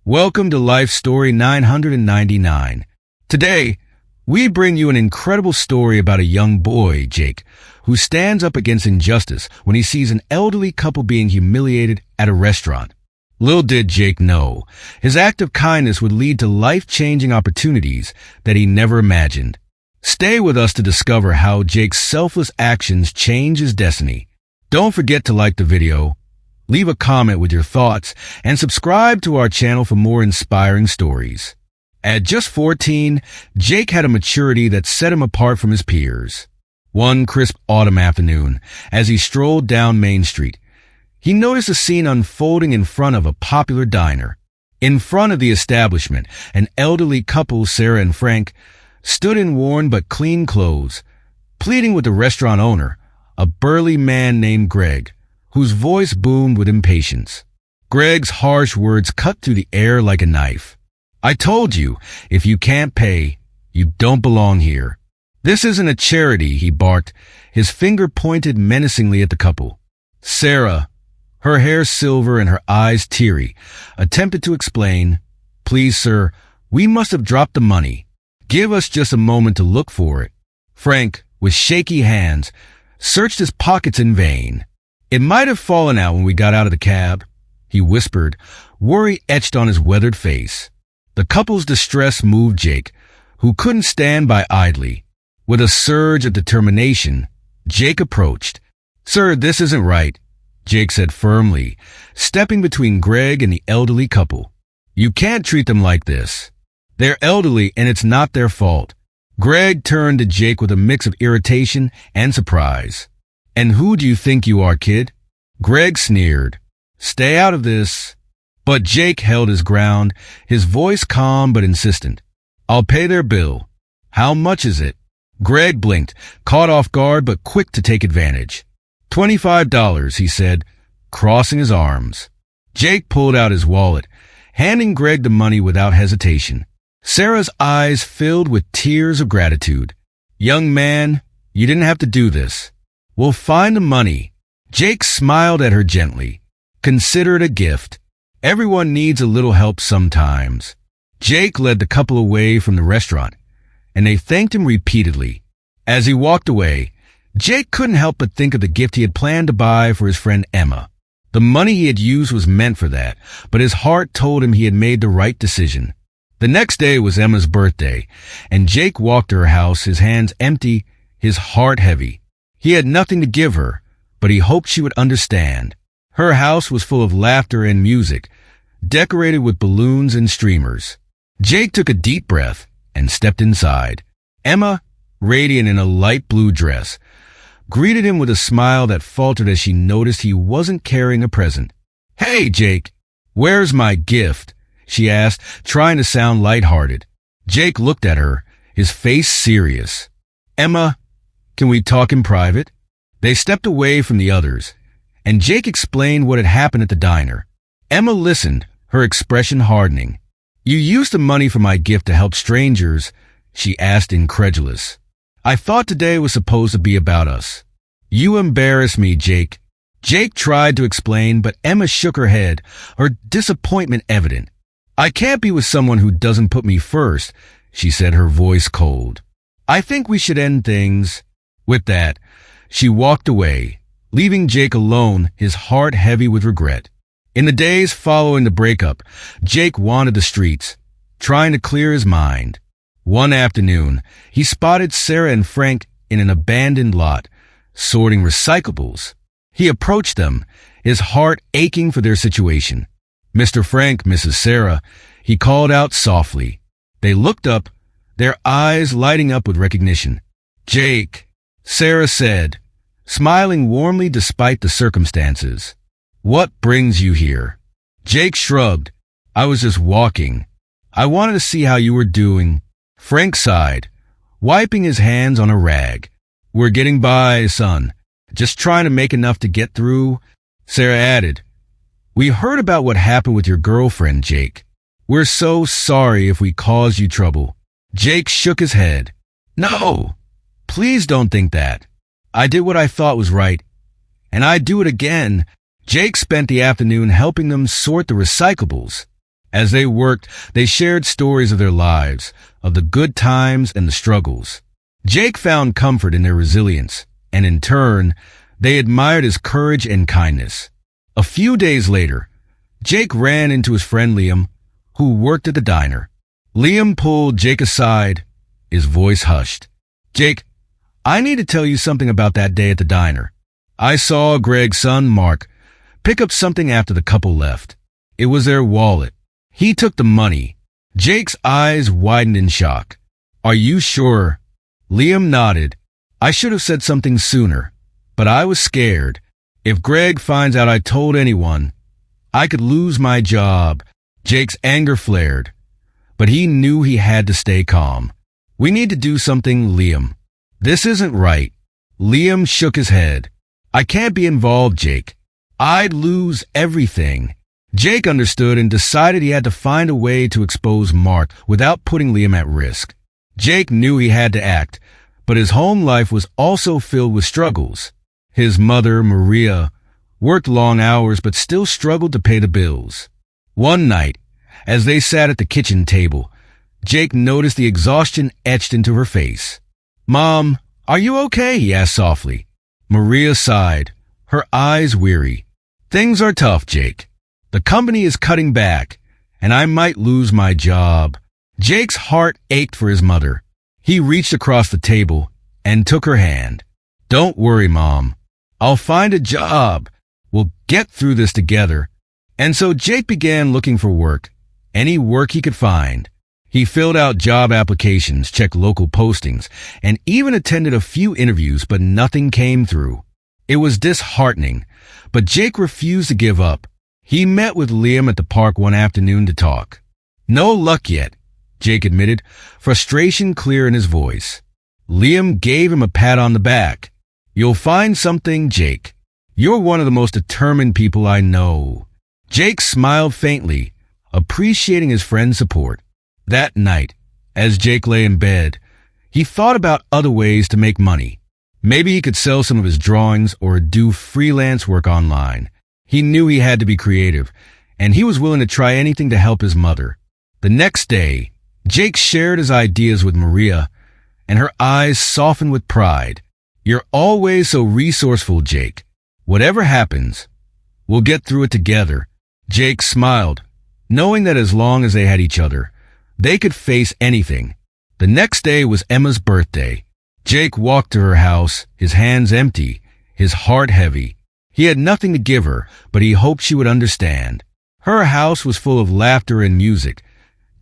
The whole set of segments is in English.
Welcome to Life Story 999. Today, we bring you an incredible story about a young boy, Jake, who stands up against injustice when he sees an elderly couple being humiliated at a restaurant. Little did Jake know, his act of kindness would lead to life-changing opportunities that he never imagined. Stay with us to discover how Jake's selfless actions change his destiny. Don't forget to like the video, leave a comment with your thoughts, and subscribe to our channel for more inspiring stories. At just 14, Jake had a maturity that set him apart from his peers. One crisp autumn afternoon, as he strolled down Main Street, he noticed a scene unfolding in front of a popular diner. In front of the establishment, an elderly couple, Sarah and Frank, stood in worn but clean clothes, pleading with the restaurant owner, a burly man named Greg, whose voice boomed with impatience. Greg's harsh words cut through the air like a knife. "I told you, if you can't pay, you don't belong here. This isn't a charity," he barked, his finger pointed menacingly at the couple. Sarah, her hair silver and her eyes teary, attempted to explain, "Please, sir, we must have dropped the money. Give us just a moment to look for it." Frank, with shaky hands, searched his pockets in vain. "It might have fallen out when we got out of the cab," he whispered, worry etched on his weathered face. The couple's distress moved Jake, who couldn't stand by idly. With a surge of determination, Jake approached. "Sir, this isn't right," Jake said firmly, stepping between Greg and the elderly couple. "You can't treat them like this. They're elderly and it's not their fault." Greg turned to Jake with a mix of irritation and surprise. "And who do you think you are, kid?" Greg sneered. "Stay out of this." But Jake held his ground, his voice calm but insistent. "I'll pay their bill. How much is it?" Greg blinked, caught off guard but quick to take advantage. $25, he said, crossing his arms. Jake pulled out his wallet, handing Greg the money without hesitation. Sarah's eyes filled with tears of gratitude. "Young man, you didn't have to do this. We'll find the money." Jake smiled at her gently. "Consider it a gift. Everyone needs a little help sometimes." Jake led the couple away from the restaurant, and they thanked him repeatedly. As he walked away, Jake couldn't help but think of the gift he had planned to buy for his friend Emma. The money he had used was meant for that, but his heart told him he had made the right decision. The next day was Emma's birthday, and Jake walked to her house, his hands empty, his heart heavy. He had nothing to give her, but he hoped she would understand. Her house was full of laughter and music, decorated with balloons and streamers. Jake took a deep breath and stepped inside. Emma, radiant in a light blue dress, greeted him with a smile that faltered as she noticed he wasn't carrying a present. "Hey, Jake, where's my gift?" she asked, trying to sound lighthearted. Jake looked at her, his face serious. "Emma, can we talk in private?" They stepped away from the others, and Jake explained what had happened at the diner. Emma listened, her expression hardening. "You used the money for my gift to help strangers," she asked, incredulous. "I thought today was supposed to be about us." "You embarrass me, Jake." Jake tried to explain, but Emma shook her head, her disappointment evident. "I can't be with someone who doesn't put me first," she said, her voice cold. "I think we should end things." With that, she walked away, leaving Jake alone, his heart heavy with regret. In the days following the breakup, Jake wandered the streets, trying to clear his mind. One afternoon, he spotted Sarah and Frank in an abandoned lot, sorting recyclables. He approached them, his heart aching for their situation. "Mr. Frank, Mrs. Sarah," he called out softly. They looked up, their eyes lighting up with recognition. "Jake," Sarah said, smiling warmly despite the circumstances. "What brings you here?" Jake shrugged. "I was just walking. I wanted to see how you were doing." Frank sighed, wiping his hands on a rag. "We're getting by, son. Just trying to make enough to get through." Sarah added, "We heard about what happened with your girlfriend, Jake. We're so sorry if we caused you trouble." Jake shook his head. "No, please don't think that. I did what I thought was right, and I'd do it again." Jake spent the afternoon helping them sort the recyclables. As they worked, they shared stories of their lives, of the good times and the struggles. Jake found comfort in their resilience, and in turn, they admired his courage and kindness. A few days later, Jake ran into his friend Liam, who worked at the diner. Liam pulled Jake aside, his voice hushed. "Jake, I need to tell you something about that day at the diner. I saw Greg's son, Mark, pick up something after the couple left. It was their wallet. He took the money." Jake's eyes widened in shock. "Are you sure?" Liam nodded. "I should have said something sooner, but I was scared. If Greg finds out I told anyone, I could lose my job." Jake's anger flared, but he knew he had to stay calm. "We need to do something, Liam. This isn't right." Liam shook his head. "I can't be involved, Jake. I'd lose everything." Jake understood and decided he had to find a way to expose Mark without putting Liam at risk. Jake knew he had to act, but his home life was also filled with struggles. His mother, Maria, worked long hours but still struggled to pay the bills. One night, as they sat at the kitchen table, Jake noticed the exhaustion etched into her face. "Mom, are you okay?" he asked softly. Maria sighed, her eyes weary. "Things are tough, Jake. The company is cutting back, and I might lose my job." Jake's heart ached for his mother. He reached across the table and took her hand. "Don't worry, Mom. I'll find a job. We'll get through this together." And so Jake began looking for work, any work he could find. He filled out job applications, checked local postings, and even attended a few interviews, but nothing came through. It was disheartening, but Jake refused to give up. He met with Liam at the park one afternoon to talk. "No luck yet," Jake admitted, frustration clear in his voice. Liam gave him a pat on the back. "You'll find something, Jake. You're one of the most determined people I know." Jake smiled faintly, appreciating his friend's support. That night, as Jake lay in bed, he thought about other ways to make money. Maybe he could sell some of his drawings or do freelance work online. He knew he had to be creative, and he was willing to try anything to help his mother. The next day, Jake shared his ideas with Maria, and her eyes softened with pride. "You're always so resourceful, Jake. Whatever happens, we'll get through it together." Jake smiled, knowing that as long as they had each other, they could face anything. The next day was Emma's birthday. Jake walked to her house, his hands empty, his heart heavy. He had nothing to give her, but he hoped she would understand. Her house was full of laughter and music,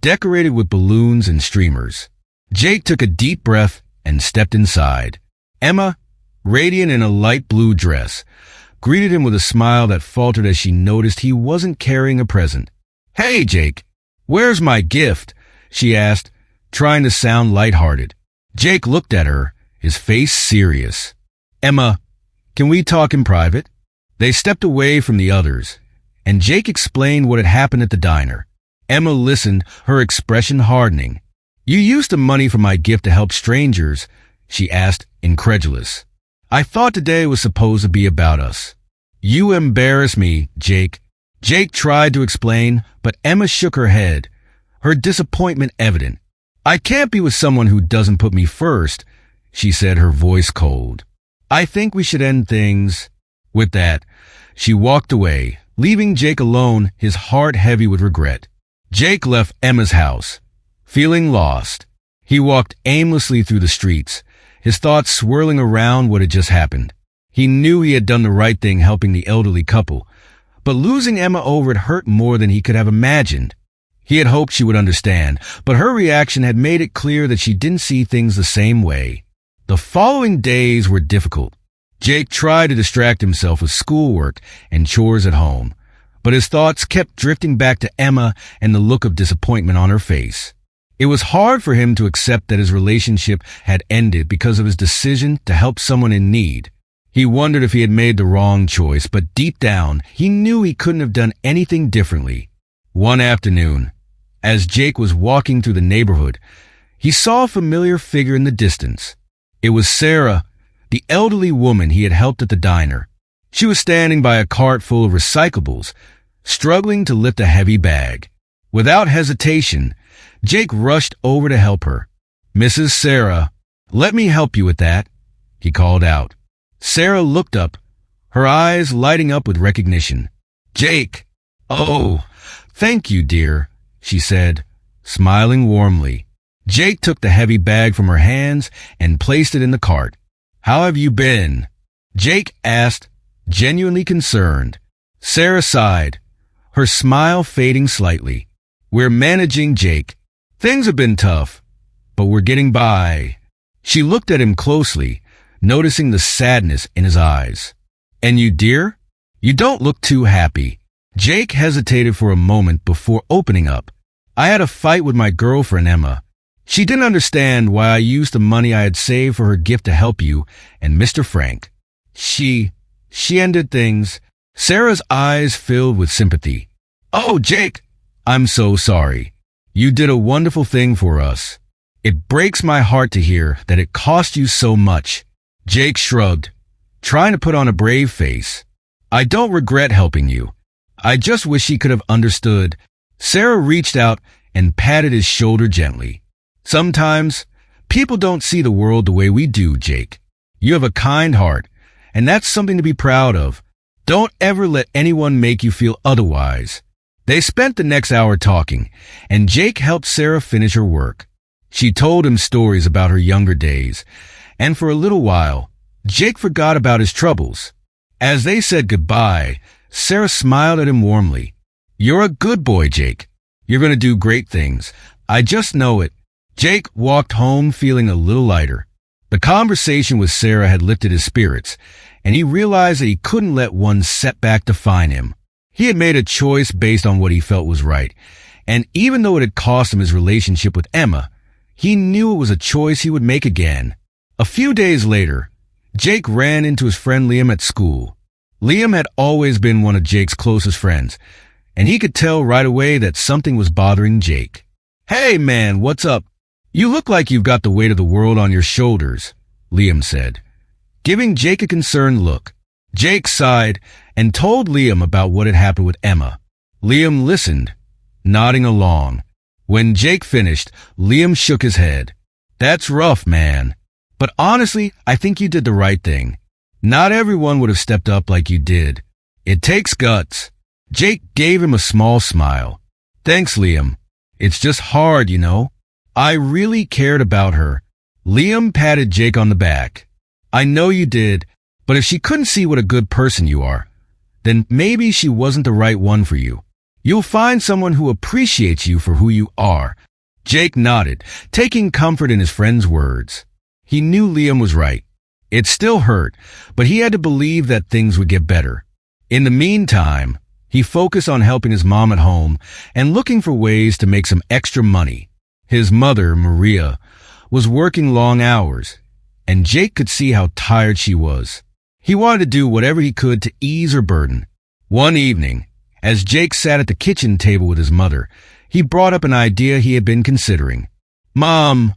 decorated with balloons and streamers. Jake took a deep breath and stepped inside. Emma, radiant in a light blue dress, greeted him with a smile that faltered as she noticed he wasn't carrying a present. "Hey, Jake, where's my gift?" she asked, trying to sound lighthearted. Jake looked at her, his face serious. "Emma, can we talk in private?" They stepped away from the others, and Jake explained what had happened at the diner. Emma listened, her expression hardening. "You used the money from my gift to help strangers?" she asked, incredulous. "I thought today was supposed to be about us." "You embarrass me, Jake." Jake tried to explain, but Emma shook her head, her disappointment evident. "I can't be with someone who doesn't put me first," she said, her voice cold. "I think we should end things." With that, she walked away, leaving Jake alone, his heart heavy with regret. Jake left Emma's house, feeling lost. He walked aimlessly through the streets, his thoughts swirling around what had just happened. He knew he had done the right thing helping the elderly couple, but losing Emma over it hurt more than he could have imagined. He had hoped she would understand, but her reaction had made it clear that she didn't see things the same way. The following days were difficult. Jake tried to distract himself with schoolwork and chores at home, but his thoughts kept drifting back to Emma and the look of disappointment on her face. It was hard for him to accept that his relationship had ended because of his decision to help someone in need. He wondered if he had made the wrong choice, but deep down, he knew he couldn't have done anything differently. One afternoon, as Jake was walking through the neighborhood, he saw a familiar figure in the distance. It was Sarah, the elderly woman he had helped at the diner. She was standing by a cart full of recyclables, struggling to lift a heavy bag. Without hesitation, Jake rushed over to help her. "Mrs. Sarah, let me help you with that," he called out. Sarah looked up, her eyes lighting up with recognition. "Jake! Oh, thank you, dear," she said, smiling warmly. Jake took the heavy bag from her hands and placed it in the cart. "How have you been?" Jake asked, genuinely concerned. Sarah sighed, her smile fading slightly. "We're managing, Jake. Things have been tough, but we're getting by." She looked at him closely, noticing the sadness in his eyes. "And you, dear? You don't look too happy." Jake hesitated for a moment before opening up. "I had a fight with my girlfriend, Emma. She didn't understand why I used the money I had saved for her gift to help you and Mr. Frank. She ended things." Sarah's eyes filled with sympathy. "Oh, Jake, I'm so sorry. You did a wonderful thing for us. It breaks my heart to hear that it cost you so much." Jake shrugged, trying to put on a brave face. "I don't regret helping you. I just wish he could have understood." Sarah reached out and patted his shoulder gently. "Sometimes people don't see the world the way we do, Jake. You have a kind heart, and that's something to be proud of. Don't ever let anyone make you feel otherwise." They spent the next hour talking, and Jake helped Sarah finish her work. She told him stories about her younger days, and for a little while, Jake forgot about his troubles. As they said goodbye, Sarah smiled at him warmly. "You're a good boy, Jake. You're going to do great things. I just know it." Jake walked home feeling a little lighter. The conversation with Sarah had lifted his spirits, and he realized that he couldn't let one setback define him. He had made a choice based on what he felt was right, and even though it had cost him his relationship with Emma, he knew it was a choice he would make again. A few days later, Jake ran into his friend Liam at school. Liam had always been one of Jake's closest friends, and he could tell right away that something was bothering Jake. "Hey man, what's up? You look like you've got the weight of the world on your shoulders," Liam said, giving Jake a concerned look. Jake sighed and told Liam about what had happened with Emma. Liam listened, nodding along. When Jake finished, Liam shook his head. "That's rough, man. But honestly, I think you did the right thing. Not everyone would have stepped up like you did. It takes guts." Jake gave him a small smile. "Thanks, Liam. It's just hard, you know. I really cared about her." Liam patted Jake on the back. "I know you did, but if she couldn't see what a good person you are, then maybe she wasn't the right one for you. You'll find someone who appreciates you for who you are." Jake nodded, taking comfort in his friend's words. He knew Liam was right. It still hurt, but he had to believe that things would get better. In the meantime, he focused on helping his mom at home and looking for ways to make some extra money. His mother, Maria, was working long hours, and Jake could see how tired she was. He wanted to do whatever he could to ease her burden. One evening, as Jake sat at the kitchen table with his mother, he brought up an idea he had been considering. "Mom,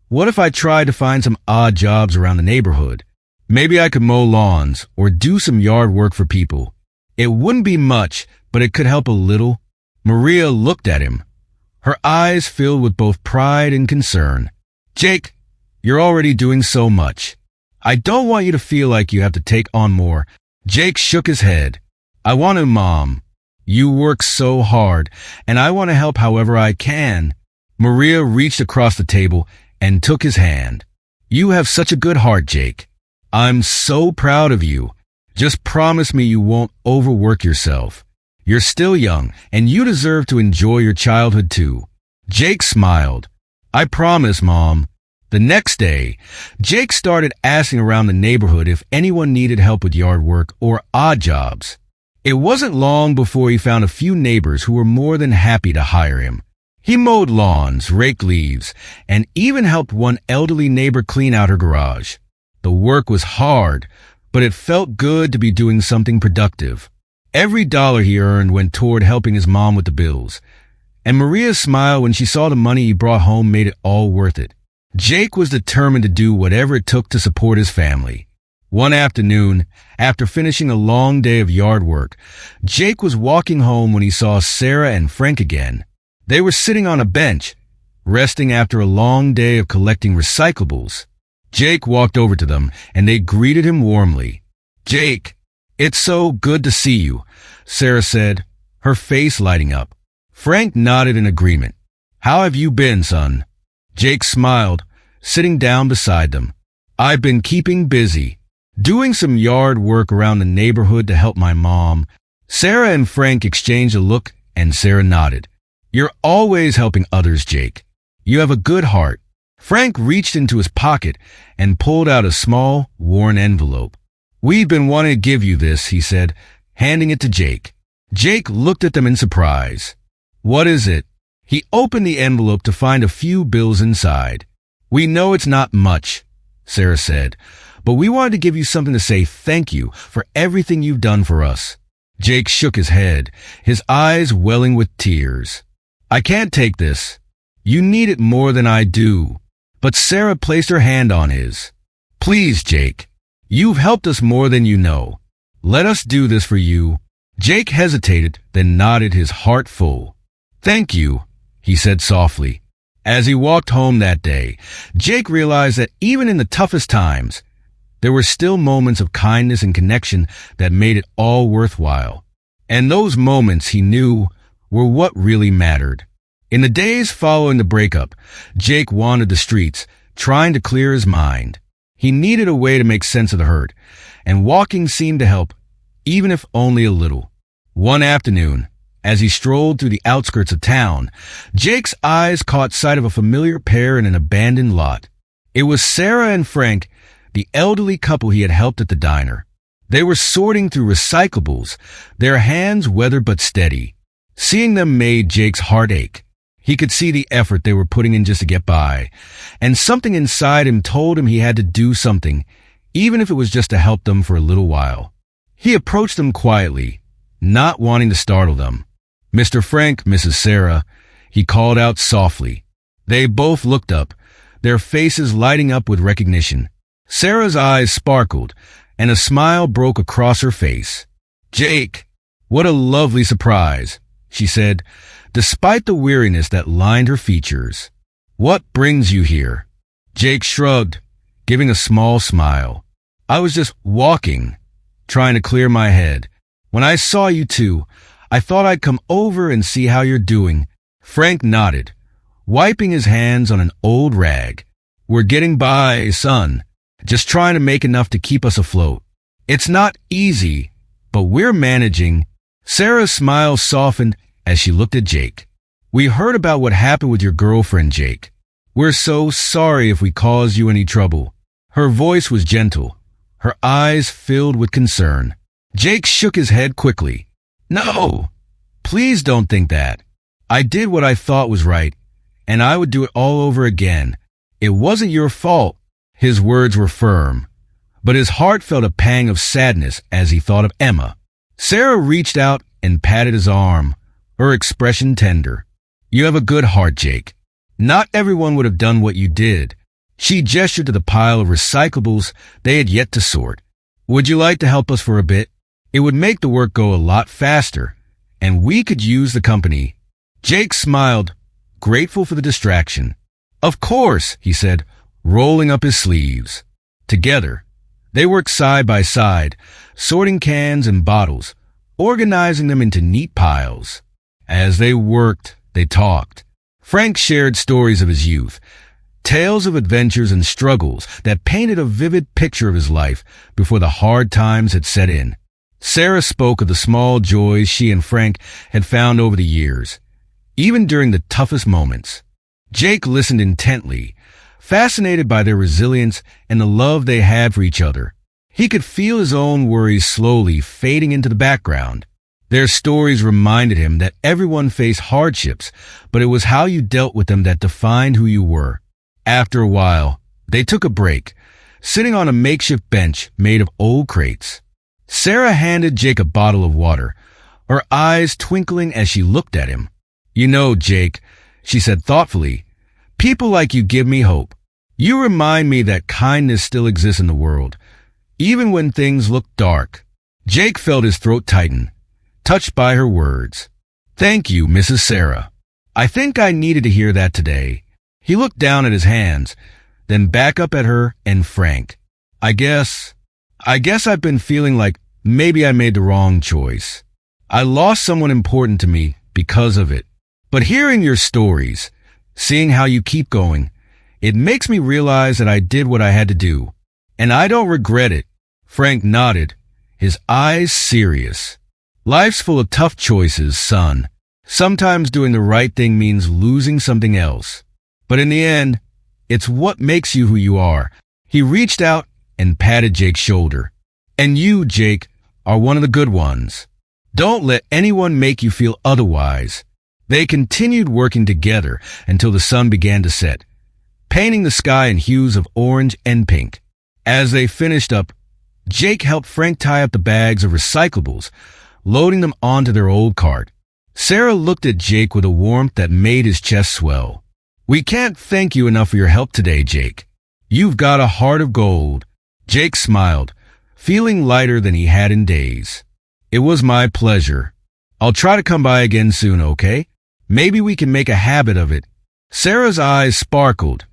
what if I tried to find some odd jobs around the neighborhood? Maybe I could mow lawns or do some yard work for people. It wouldn't be much, but it could help a little." Maria looked at him, her eyes filled with both pride and concern. "Jake, you're already doing so much. I don't want you to feel like you have to take on more." Jake shook his head. "I want to, Mom. You work so hard, and I want to help however I can." Maria reached across the table and took his hand. "You have such a good heart, Jake. I'm so proud of you. Just promise me you won't overwork yourself. You're still young, and you deserve to enjoy your childhood too." Jake smiled. "I promise, Mom." The next day, Jake started asking around the neighborhood if anyone needed help with yard work or odd jobs. It wasn't long before he found a few neighbors who were more than happy to hire him. He mowed lawns, raked leaves, and even helped one elderly neighbor clean out her garage. The work was hard, but it felt good to be doing something productive. Every dollar he earned went toward helping his mom with the bills, and Maria's smile when she saw the money he brought home made it all worth it. Jake was determined to do whatever it took to support his family. One afternoon, after finishing a long day of yard work, Jake was walking home when he saw Sarah and Frank again. They were sitting on a bench, resting after a long day of collecting recyclables. Jake walked over to them, and they greeted him warmly. "Jake, it's so good to see you," Sarah said, her face lighting up. Frank nodded in agreement. "How have you been, son?" Jake smiled, sitting down beside them. "I've been keeping busy, doing some yard work around the neighborhood to help my mom." Sarah and Frank exchanged a look, and Sarah nodded. "You're always helping others, Jake. You have a good heart." Frank reached into his pocket and pulled out a small, worn envelope. "We've been wanting to give you this," he said, handing it to Jake. Jake looked at them in surprise. "What is it?" He opened the envelope to find a few bills inside. "We know it's not much," Sarah said, "but we wanted to give you something to say thank you for everything you've done for us." Jake shook his head, his eyes welling with tears. "I can't take this. You need it more than I do." But Sarah placed her hand on his. "Please, Jake, you've helped us more than you know. Let us do this for you." Jake hesitated, then nodded, his heart full. "Thank you," he said softly. As he walked home that day, Jake realized that even in the toughest times, there were still moments of kindness and connection that made it all worthwhile. And those moments, he knew, were what really mattered. In the days following the breakup, Jake wandered the streets, trying to clear his mind. He needed a way to make sense of the hurt, and walking seemed to help, even if only a little. One afternoon, as he strolled through the outskirts of town, Jake's eyes caught sight of a familiar pair in an abandoned lot. It was Sarah and Frank, the elderly couple he had helped at the diner. They were sorting through recyclables, their hands weathered but steady. Seeing them made Jake's heart ache. He could see the effort they were putting in just to get by, and something inside him told him he had to do something, even if it was just to help them for a little while. He approached them quietly, not wanting to startle them. "Mr. Frank, Mrs. Sarah," he called out softly. They both looked up, their faces lighting up with recognition. Sarah's eyes sparkled, and a smile broke across her face. "Jake, what a lovely surprise," she said, despite the weariness that lined her features. "What brings you here?" Jake shrugged, giving a small smile. "I was just walking, trying to clear my head. When I saw you two, I thought I'd come over and see how you're doing." Frank nodded, wiping his hands on an old rag. "We're getting by, son. Just trying to make enough to keep us afloat. It's not easy, but we're managing." Sarah's smile softened as she looked at Jake. "We heard about what happened with your girlfriend, Jake. We're so sorry if we caused you any trouble." Her voice was gentle, her eyes filled with concern. Jake shook his head quickly. "No, please don't think that. I did what I thought was right, and I would do it all over again. It wasn't your fault." His words were firm, but his heart felt a pang of sadness as he thought of Emma. Sarah reached out and patted his arm, her expression tender. "You have a good heart, Jake. Not everyone would have done what you did." She gestured to the pile of recyclables they had yet to sort. "Would you like to help us for a bit? It would make the work go a lot faster, and we could use the company." Jake smiled, grateful for the distraction. "Of course," he said, rolling up his sleeves. Together, they worked side by side, sorting cans and bottles, organizing them into neat piles. As they worked, they talked. Frank shared stories of his youth, tales of adventures and struggles that painted a vivid picture of his life before the hard times had set in. Sarah spoke of the small joys she and Frank had found over the years, even during the toughest moments. Jake listened intently, fascinated by their resilience and the love they had for each other. He could feel his own worries slowly fading into the background. Their stories reminded him that everyone faced hardships, but it was how you dealt with them that defined who you were. After a while, they took a break, sitting on a makeshift bench made of old crates. Sarah handed Jake a bottle of water, her eyes twinkling as she looked at him. "You know, Jake," she said thoughtfully, "people like you give me hope. You remind me that kindness still exists in the world, even when things look dark." Jake felt his throat tighten, touched by her words. "Thank you, Mrs. Sarah." I think I needed to hear that today. He looked down at his hands, then back up at her and Frank. I guess I've been feeling like maybe I made the wrong choice. I lost someone important to me because of it. But hearing your stories, seeing how you keep going, it makes me realize that I did what I had to do. And I don't regret it. Frank nodded, his eyes serious. Life's full of tough choices, son. Sometimes doing the right thing means losing something else. But in the end, it's what makes you who you are. He reached out and patted Jake's shoulder. And you, Jake, are one of the good ones. Don't let anyone make you feel otherwise. They continued working together until the sun began to set, painting the sky in hues of orange and pink. As they finished up, Jake helped Frank tie up the bags of recyclables, loading them onto their old cart. Sarah looked at Jake with a warmth that made his chest swell. We can't thank you enough for your help today, Jake. You've got a heart of gold. Jake smiled, feeling lighter than he had in days. It was my pleasure. I'll try to come by again soon, okay? Maybe we can make a habit of it. Sarah's eyes sparkled,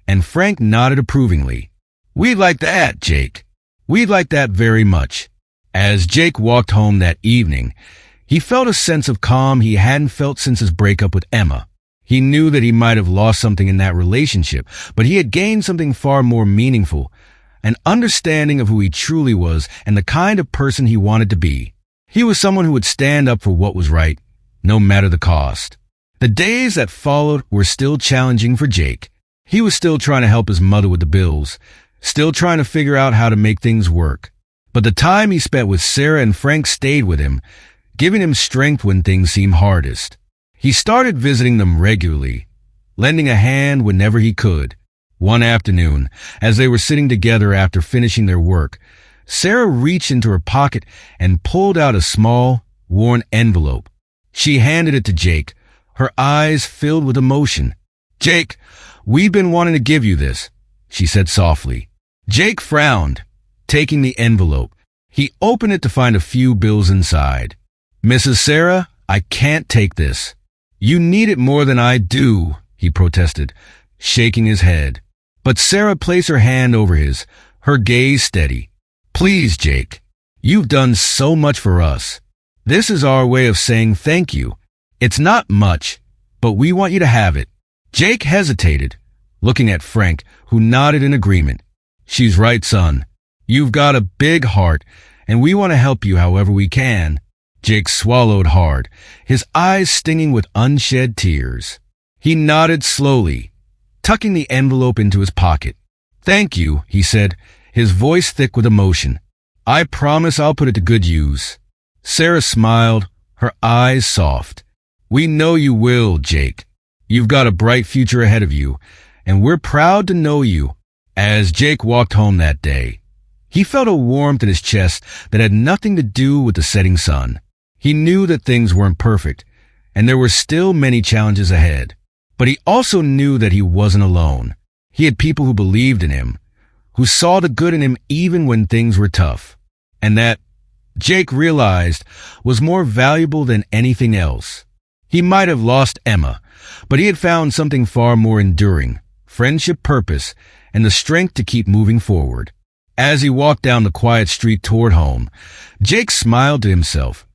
and Frank nodded approvingly. We'd like that, Jake. We'd like that very much. As Jake walked home that evening, he felt a sense of calm he hadn't felt since his breakup with Emma. He knew that he might have lost something in that relationship, but he had gained something far more meaningful, an understanding of who he truly was and the kind of person he wanted to be. He was someone who would stand up for what was right, no matter the cost. The days that followed were still challenging for Jake. He was still trying to help his mother with the bills, still trying to figure out how to make things work. But the time he spent with Sarah and Frank stayed with him, giving him strength when things seemed hardest. He started visiting them regularly, lending a hand whenever he could. One afternoon, as they were sitting together after finishing their work, Sarah reached into her pocket and pulled out a small, worn envelope. She handed it to Jake, her eyes filled with emotion. Jake, we've been wanting to give you this, she said softly. Jake frowned, taking the envelope. He opened it to find a few bills inside. Mrs. Sarah, I can't take this. You need it more than I do, he protested, shaking his head. But Sarah placed her hand over his, her gaze steady. Please, Jake, you've done so much for us. This is our way of saying thank you. It's not much, but we want you to have it. Jake hesitated, looking at Frank, who nodded in agreement. She's right, son. You've got a big heart, and we want to help you however we can. Jake swallowed hard, his eyes stinging with unshed tears. He nodded slowly, tucking the envelope into his pocket. Thank you, he said, his voice thick with emotion. I promise I'll put it to good use. Sarah smiled, her eyes soft. We know you will, Jake. You've got a bright future ahead of you, and we're proud to know you. As Jake walked home that day, he felt a warmth in his chest that had nothing to do with the setting sun. He knew that things weren't perfect, and there were still many challenges ahead. But he also knew that he wasn't alone. He had people who believed in him, who saw the good in him even when things were tough. And that, Jake realized, was more valuable than anything else. He might have lost Emma, but he had found something far more enduring, friendship, purpose, and the strength to keep moving forward. As he walked down the quiet street toward home, Jake smiled to himself,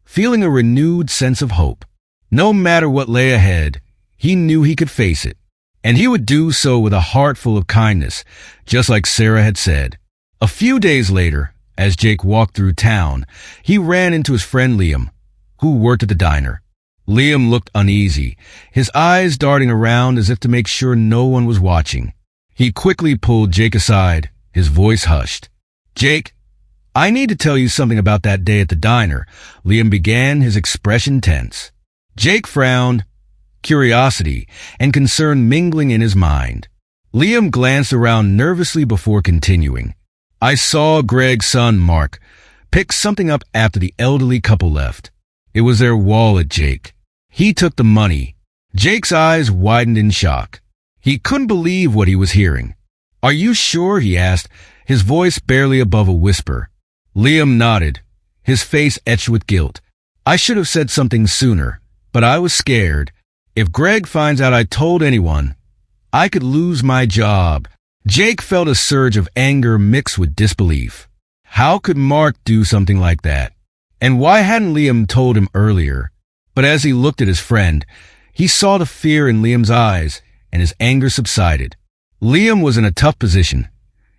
feeling a renewed sense of hope. No matter what lay ahead, he knew he could face it, and he would do so with a heart full of kindness, just like Sarah had said. A few days later, as Jake walked through town, he ran into his friend Liam, who worked at the diner. Liam looked uneasy, his eyes darting around as if to make sure no one was watching. He quickly pulled Jake aside, his voice hushed. Jake, I need to tell you something about that day at the diner, Liam began, his expression tense. Jake frowned, curiosity and concern mingling in his mind. Liam glanced around nervously before continuing. I saw Greg's son, Mark, pick something up after the elderly couple left. It was their wallet, Jake. He took the money. Jake's eyes widened in shock. He couldn't believe what he was hearing. Are you sure? He asked, his voice barely above a whisper. Liam nodded, his face etched with guilt. I should have said something sooner, but I was scared. If Greg finds out I told anyone, I could lose my job. Jake felt a surge of anger mixed with disbelief. How could Mark do something like that? And why hadn't Liam told him earlier? But as he looked at his friend, he saw the fear in Liam's eyes, and his anger subsided. Liam was in a tough position,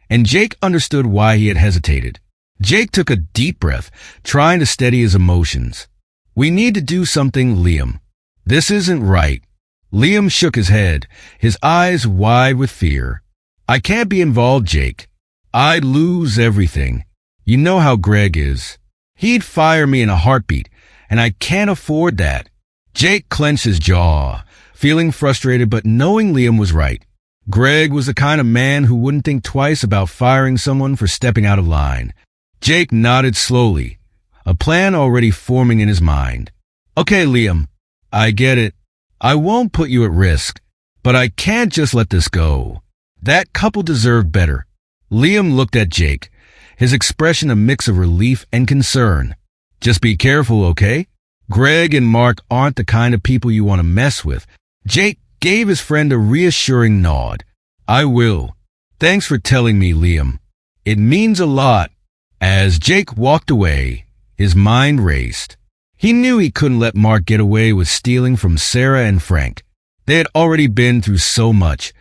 and Jake understood why he had hesitated. Jake took a deep breath, trying to steady his emotions. We need to do something, Liam. This isn't right. Liam shook his head, his eyes wide with fear. I can't be involved, Jake. I'd lose everything. You know how Greg is. He'd fire me in a heartbeat, and I can't afford that. Jake clenched his jaw, feeling frustrated but knowing Liam was right. Greg was the kind of man who wouldn't think twice about firing someone for stepping out of line. Jake nodded slowly, a plan already forming in his mind. Okay, Liam, I get it. I won't put you at risk, but I can't just let this go. That couple deserved better. Liam looked at Jake, his expression a mix of relief and concern. Just be careful, okay? Greg and Mark aren't the kind of people you want to mess with. Jake gave his friend a reassuring nod. I will. Thanks for telling me, Liam. It means a lot. As Jake walked away, his mind raced. He knew he couldn't let Mark get away with stealing from Sarah and Frank. They had already been through so much,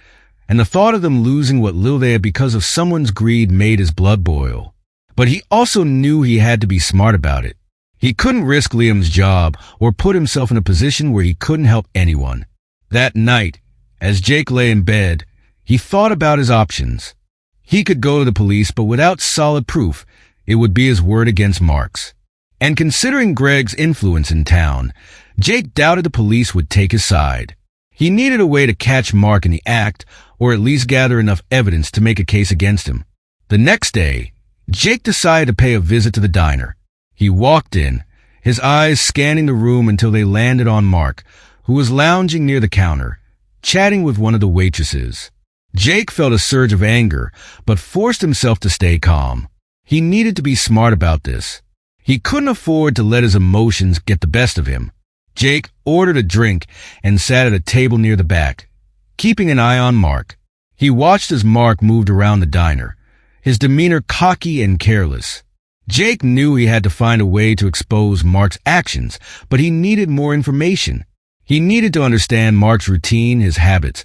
and the thought of them losing what little they had because of someone's greed made his blood boil. But he also knew he had to be smart about it. He couldn't risk Liam's job or put himself in a position where he couldn't help anyone. That night, as Jake lay in bed, he thought about his options. He could go to the police, but without solid proof, it would be his word against Mark's. And considering Greg's influence in town, Jake doubted the police would take his side. He needed a way to catch Mark in the act, or at least gather enough evidence to make a case against him. The next day, Jake decided to pay a visit to the diner. He walked in, his eyes scanning the room until they landed on Mark, who was lounging near the counter, chatting with one of the waitresses. Jake felt a surge of anger, but forced himself to stay calm. He needed to be smart about this. He couldn't afford to let his emotions get the best of him. Jake ordered a drink and sat at a table near the back, keeping an eye on Mark. He watched as Mark moved around the diner, his demeanor cocky and careless. Jake knew he had to find a way to expose Mark's actions, but he needed more information. He needed to understand Mark's routine, his habits,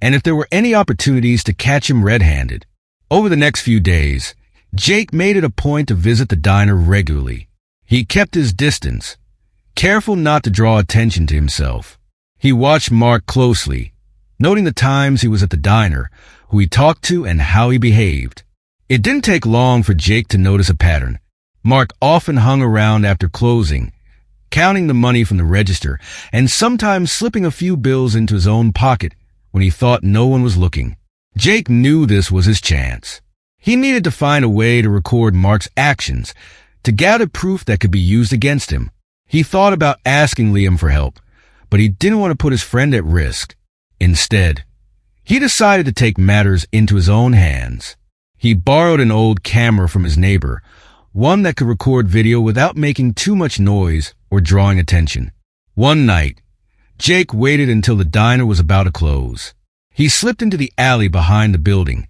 and if there were any opportunities to catch him red-handed. Over the next few days, Jake made it a point to visit the diner regularly. He kept his distance, careful not to draw attention to himself. He watched Mark closely, noting the times he was at the diner, who he talked to, and how he behaved. It didn't take long for Jake to notice a pattern. Mark often hung around after closing, counting the money from the register, and sometimes slipping a few bills into his own pocket when he thought no one was looking. Jake knew this was his chance. He needed to find a way to record Mark's actions, to gather proof that could be used against him. He thought about asking Liam for help, but he didn't want to put his friend at risk. Instead, he decided to take matters into his own hands. He borrowed an old camera from his neighbor, one that could record video without making too much noise or drawing attention. One night, Jake waited until the diner was about to close. He slipped into the alley behind the building,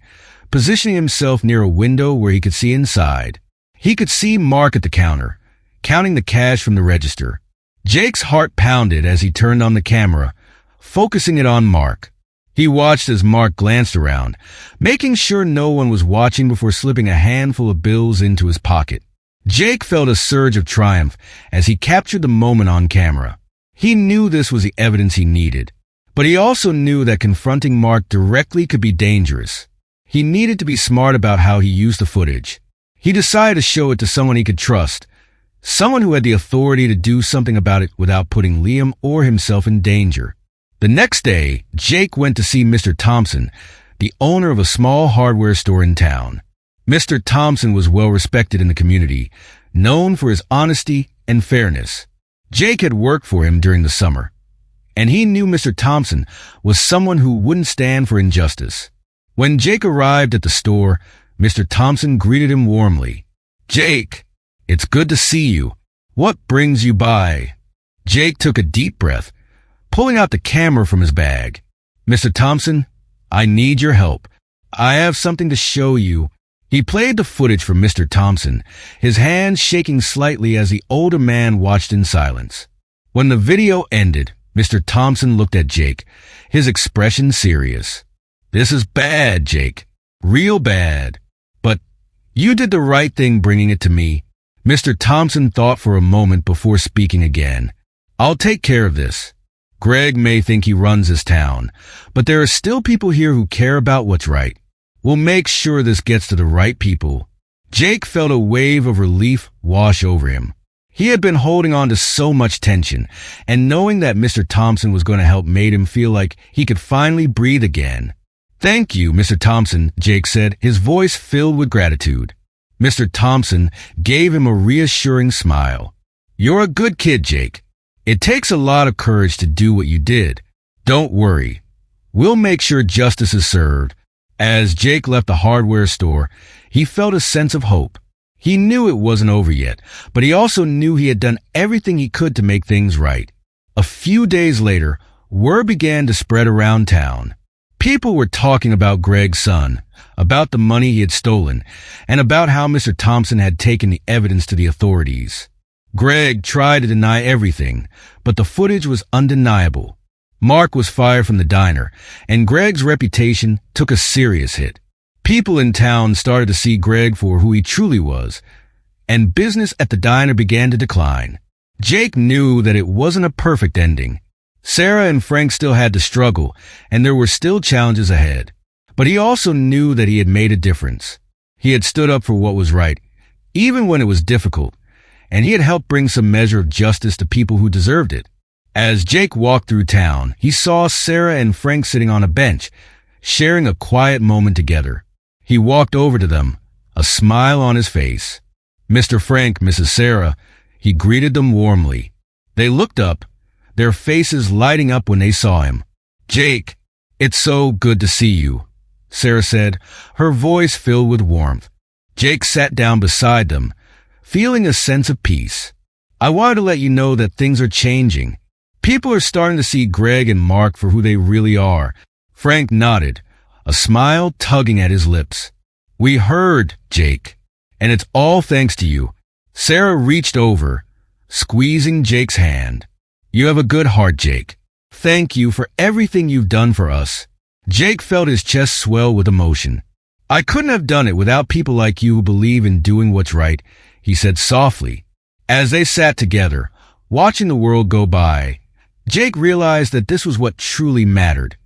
positioning himself near a window where he could see inside. He could see Mark at the counter, counting the cash from the register. Jake's heart pounded as he turned on the camera, focusing it on Mark. He watched as Mark glanced around, making sure no one was watching before slipping a handful of bills into his pocket. Jake felt a surge of triumph as he captured the moment on camera. He knew this was the evidence he needed, but he also knew that confronting Mark directly could be dangerous. He needed to be smart about how he used the footage. He decided to show it to someone he could trust, someone who had the authority to do something about it without putting Liam or himself in danger. The next day, Jake went to see Mr. Thompson, the owner of a small hardware store in town. Mr. Thompson was well respected in the community, known for his honesty and fairness. Jake had worked for him during the summer, and he knew Mr. Thompson was someone who wouldn't stand for injustice. When Jake arrived at the store, Mr. Thompson greeted him warmly. "Jake, it's good to see you. What brings you by?" Jake took a deep breath, pulling out the camera from his bag. "Mr. Thompson, I need your help. I have something to show you." He played the footage for Mr. Thompson, his hands shaking slightly as the older man watched in silence. When the video ended, Mr. Thompson looked at Jake, his expression serious. "This is bad, Jake. Real bad. But you did the right thing bringing it to me." Mr. Thompson thought for a moment before speaking again. "I'll take care of this. Greg may think he runs this town, but there are still people here who care about what's right. We'll make sure this gets to the right people." Jake felt a wave of relief wash over him. He had been holding on to so much tension, and knowing that Mr. Thompson was going to help made him feel like he could finally breathe again. "Thank you, Mr. Thompson," Jake said, his voice filled with gratitude. Mr. Thompson gave him a reassuring smile. "You're a good kid, Jake. It takes a lot of courage to do what you did. Don't worry. We'll make sure justice is served." As Jake left the hardware store, he felt a sense of hope. He knew it wasn't over yet, but he also knew he had done everything he could to make things right. A few days later, word began to spread around town. People were talking about Greg's son, about the money he had stolen, and about how Mr. Thompson had taken the evidence to the authorities. Greg tried to deny everything, but the footage was undeniable. Mark was fired from the diner, and Greg's reputation took a serious hit. People in town started to see Greg for who he truly was, and business at the diner began to decline. Jake knew that it wasn't a perfect ending. Sarah and Frank still had to struggle, and there were still challenges ahead. But he also knew that he had made a difference. He had stood up for what was right, even when it was difficult, and he had helped bring some measure of justice to people who deserved it. As Jake walked through town, he saw Sarah and Frank sitting on a bench, sharing a quiet moment together. He walked over to them, a smile on his face. "Mr. Frank, Mrs. Sarah," he greeted them warmly. They looked up, their faces lighting up when they saw him. "Jake, it's so good to see you," Sarah said, her voice filled with warmth. Jake sat down beside them, feeling a sense of peace. "I wanted to let you know that things are changing. People are starting to see Greg and Mark for who they really are." Frank nodded, a smile tugging at his lips. "We heard, Jake, and it's all thanks to you." Sarah reached over, squeezing Jake's hand. "You have a good heart, Jake. Thank you for everything you've done for us." Jake felt his chest swell with emotion. "I couldn't have done it without people like you who believe in doing what's right," he said softly. As they sat together, watching the world go by, Jake realized that this was what truly mattered.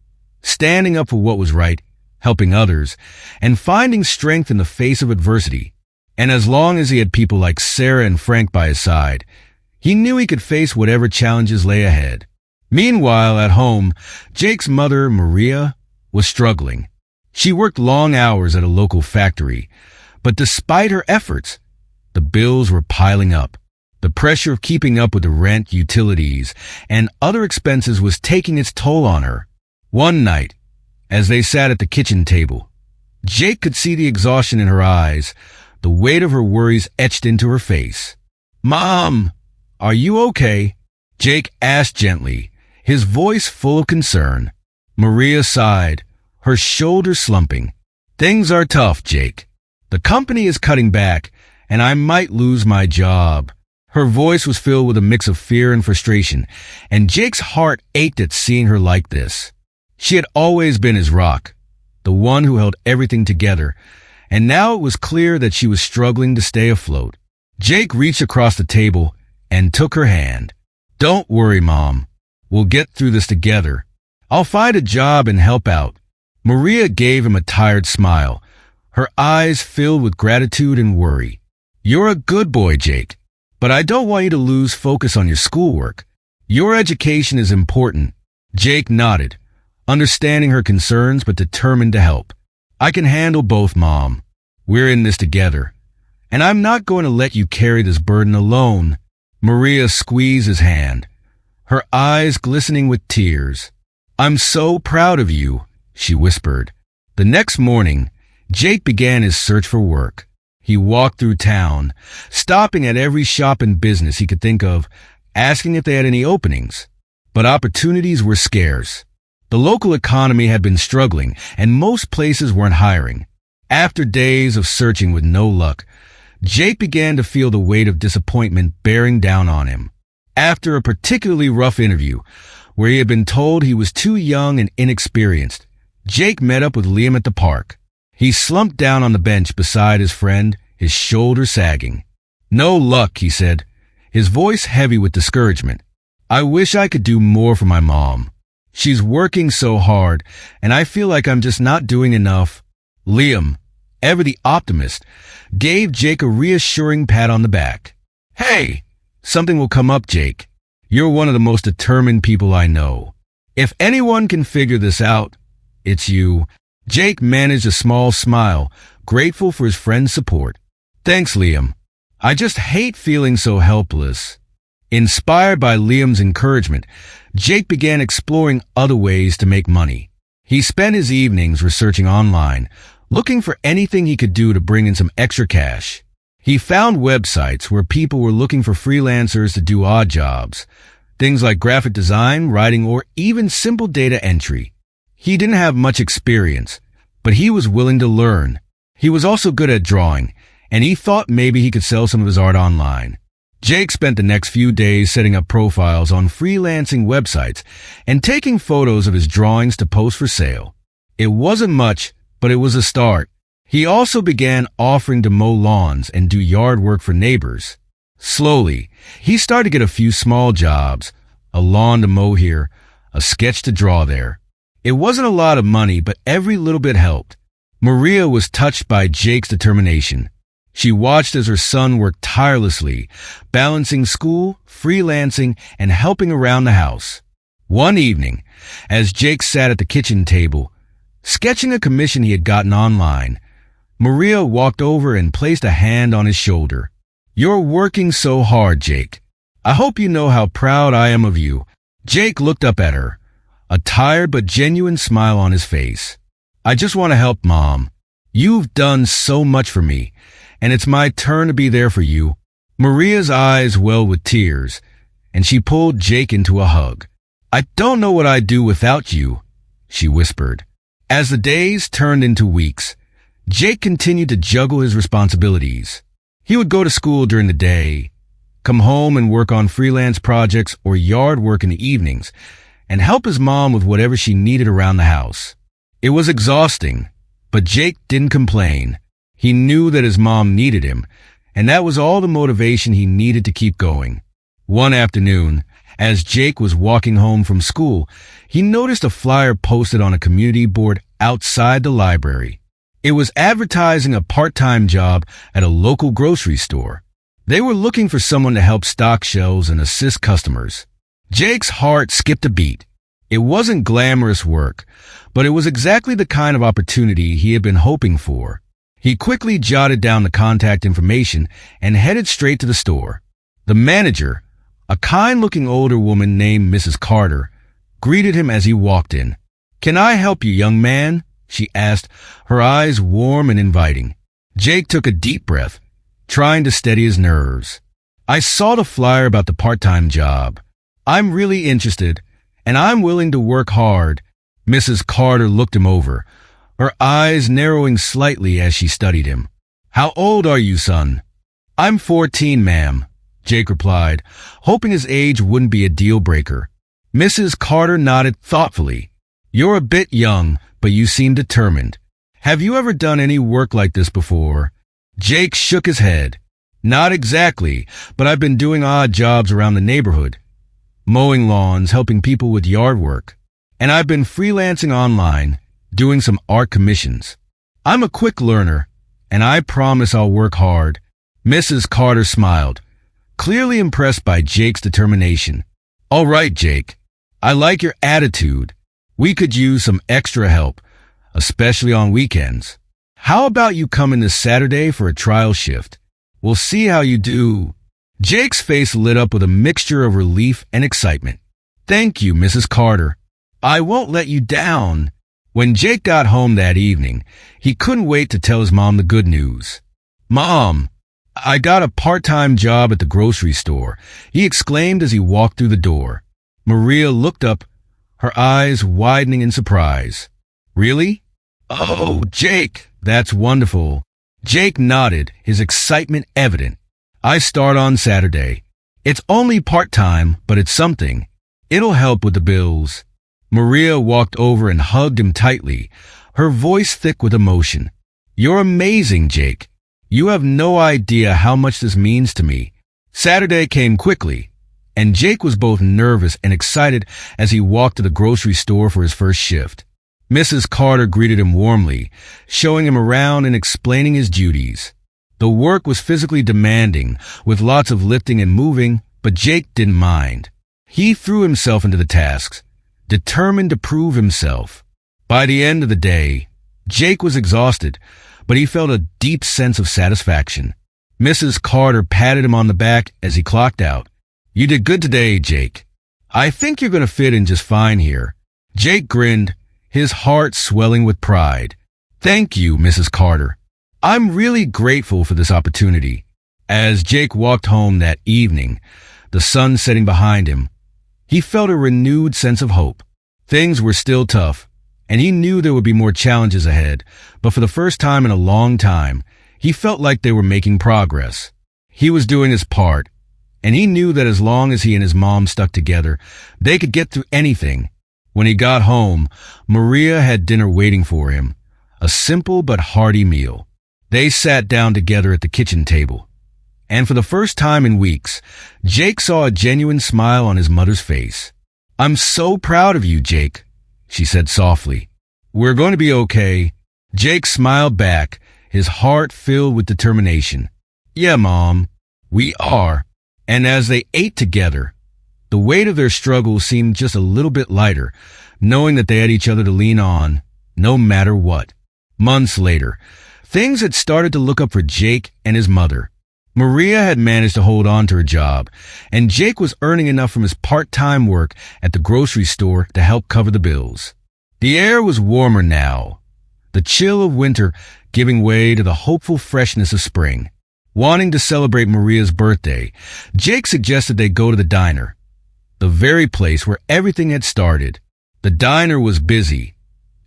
Standing up for what was right, helping others, and finding strength in the face of adversity. And as long as he had people like Sarah and Frank by his side, he knew he could face whatever challenges lay ahead. Meanwhile, at home, Jake's mother, Maria, was struggling. She worked long hours at a local factory, but despite her efforts, the bills were piling up. The pressure of keeping up with the rent, utilities, and other expenses was taking its toll on her. One night, as they sat at the kitchen table, Jake could see the exhaustion in her eyes, the weight of her worries etched into her face. "Mom, are you okay?" Jake asked gently, his voice full of concern. Maria sighed, her shoulders slumping. "Things are tough, Jake. The company is cutting back, and I might lose my job." Her voice was filled with a mix of fear and frustration, and Jake's heart ached at seeing her like this. She had always been his rock, the one who held everything together, and now it was clear that she was struggling to stay afloat. Jake reached across the table and took her hand. "Don't worry, Mom. We'll get through this together. I'll find a job and help out." Maria gave him a tired smile, her eyes filled with gratitude and worry. "You're a good boy, Jake. But I don't want you to lose focus on your schoolwork. Your education is important." Jake nodded, understanding her concerns but determined to help. "I can handle both, Mom. We're in this together. And I'm not going to let you carry this burden alone." Maria squeezed his hand, her eyes glistening with tears. "I'm so proud of you," she whispered. The next morning, Jake began his search for work. He walked through town, stopping at every shop and business he could think of, asking if they had any openings. But opportunities were scarce. The local economy had been struggling, and most places weren't hiring. After days of searching with no luck, Jake began to feel the weight of disappointment bearing down on him. After a particularly rough interview, where he had been told he was too young and inexperienced, Jake met up with Liam at the park. He slumped down on the bench beside his friend, his shoulder sagging. "No luck," he said, his voice heavy with discouragement. "I wish I could do more for my mom. She's working so hard, and I feel like I'm just not doing enough." Liam, ever the optimist, gave Jake a reassuring pat on the back. "Hey, something will come up, Jake. You're one of the most determined people I know. If anyone can figure this out, it's you." Jake managed a small smile, grateful for his friend's support. "Thanks, Liam. I just hate feeling so helpless." Inspired by Liam's encouragement, Jake began exploring other ways to make money. He spent his evenings researching online, looking for anything he could do to bring in some extra cash. He found websites where people were looking for freelancers to do odd jobs, things like graphic design, writing, or even simple data entry. He didn't have much experience, but he was willing to learn. He was also good at drawing, and he thought maybe he could sell some of his art online. Jake spent the next few days setting up profiles on freelancing websites and taking photos of his drawings to post for sale. It wasn't much, but it was a start. He also began offering to mow lawns and do yard work for neighbors. Slowly, he started to get a few small jobs, a lawn to mow here, a sketch to draw there. It wasn't a lot of money, but every little bit helped. Maria was touched by Jake's determination. She watched as her son worked tirelessly, balancing school, freelancing, and helping around the house. One evening, as Jake sat at the kitchen table, sketching a commission he had gotten online, Maria walked over and placed a hand on his shoulder. "You're working so hard, Jake. I hope you know how proud I am of you." Jake looked up at her, a tired but genuine smile on his face. "I just want to help, Mom. You've done so much for me, and it's my turn to be there for you." Maria's eyes welled with tears, and she pulled Jake into a hug. "I don't know what I'd do without you," she whispered. As the days turned into weeks, Jake continued to juggle his responsibilities. He would go to school during the day, come home and work on freelance projects or yard work in the evenings, and help his mom with whatever she needed around the house. It was exhausting, but Jake didn't complain. He knew that his mom needed him, and that was all the motivation he needed to keep going. One afternoon, as Jake was walking home from school, he noticed a flyer posted on a community board outside the library. It was advertising a part-time job at a local grocery store. They were looking for someone to help stock shelves and assist customers. Jake's heart skipped a beat. It wasn't glamorous work, but it was exactly the kind of opportunity he had been hoping for. He quickly jotted down the contact information and headed straight to the store. The manager, a kind-looking older woman named Mrs. Carter, greeted him as he walked in. "Can I help you, young man?" she asked, her eyes warm and inviting. Jake took a deep breath, trying to steady his nerves. "I saw the flyer about the part-time job. I'm really interested, and I'm willing to work hard." Mrs. Carter looked him over, her eyes narrowing slightly as she studied him. "How old are you, son?" "I'm 14, ma'am," Jake replied, hoping his age wouldn't be a deal-breaker. Mrs. Carter nodded thoughtfully. "You're a bit young, but you seem determined. Have you ever done any work like this before?" Jake shook his head. "Not exactly, but I've been doing odd jobs around the neighborhood. Mowing lawns, helping people with yard work. And I've been freelancing online, doing some art commissions. I'm a quick learner, and I promise I'll work hard." Mrs. Carter smiled, clearly impressed by Jake's determination. "All right, Jake. I like your attitude. We could use some extra help, especially on weekends. How about you come in this Saturday for a trial shift? We'll see how you do." Jake's face lit up with a mixture of relief and excitement. "Thank you, Mrs. Carter. I won't let you down." When Jake got home that evening, he couldn't wait to tell his mom the good news. "Mom, I got a part-time job at the grocery store," he exclaimed as he walked through the door. Maria looked up, her eyes widening in surprise. Really? Oh, Jake, that's wonderful. Jake nodded, his excitement evident. I start on Saturday. It's only part-time, but it's something. It'll help with the bills. Maria walked over and hugged him tightly, her voice thick with emotion. You're amazing, Jake. You have no idea how much this means to me. Saturday came quickly, and Jake was both nervous and excited as he walked to the grocery store for his first shift. Mrs. Carter greeted him warmly, showing him around and explaining his duties. The work was physically demanding, with lots of lifting and moving, but Jake didn't mind. He threw himself into the tasks, determined to prove himself. By the end of the day, Jake was exhausted, but he felt a deep sense of satisfaction. Mrs. Carter patted him on the back as he clocked out. You did good today, Jake. I think you're going to fit in just fine here. Jake grinned, his heart swelling with pride. Thank you, Mrs. Carter. I'm really grateful for this opportunity. As Jake walked home that evening, the sun setting behind him, he felt a renewed sense of hope. Things were still tough, and he knew there would be more challenges ahead, but for the first time in a long time, he felt like they were making progress. He was doing his part, and he knew that as long as he and his mom stuck together, they could get through anything. When he got home, Maria had dinner waiting for him, a simple but hearty meal. They sat down together at the kitchen table, and for the first time in weeks, Jake saw a genuine smile on his mother's face. I'm so proud of you, Jake, she said softly. We're going to be okay. Jake smiled back, his heart filled with determination. Yeah, Mom, we are. And as they ate together, the weight of their struggles seemed just a little bit lighter, knowing that they had each other to lean on, no matter what. Months later, things had started to look up for Jake and his mother. Maria had managed to hold on to her job, and Jake was earning enough from his part-time work at the grocery store to help cover the bills. The air was warmer now, the chill of winter giving way to the hopeful freshness of spring. Wanting to celebrate Maria's birthday, Jake suggested they go to the diner, the very place where everything had started. The diner was busy,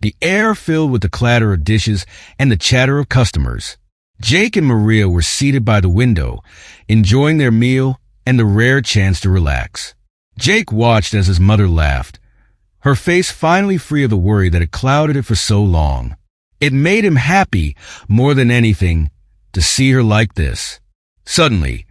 the air filled with the clatter of dishes and the chatter of customers. Jake and Maria were seated by the window, enjoying their meal and the rare chance to relax. Jake watched as his mother laughed, her face finally free of the worry that had clouded it for so long. It made him happy more than anything to see her like this. Suddenly,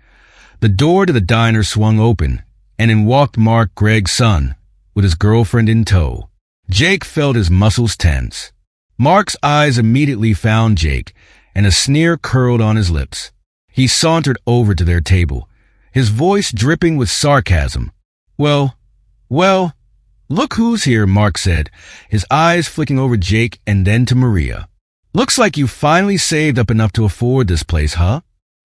the door to the diner swung open, and in walked Mark, Greg's son, with his girlfriend in tow. Jake felt his muscles tense. Mark's eyes immediately found Jake, and a sneer curled on his lips. He sauntered over to their table, his voice dripping with sarcasm. Well, look who's here, Mark said, his eyes flicking over Jake and then to Maria. Looks like you finally saved up enough to afford this place, huh?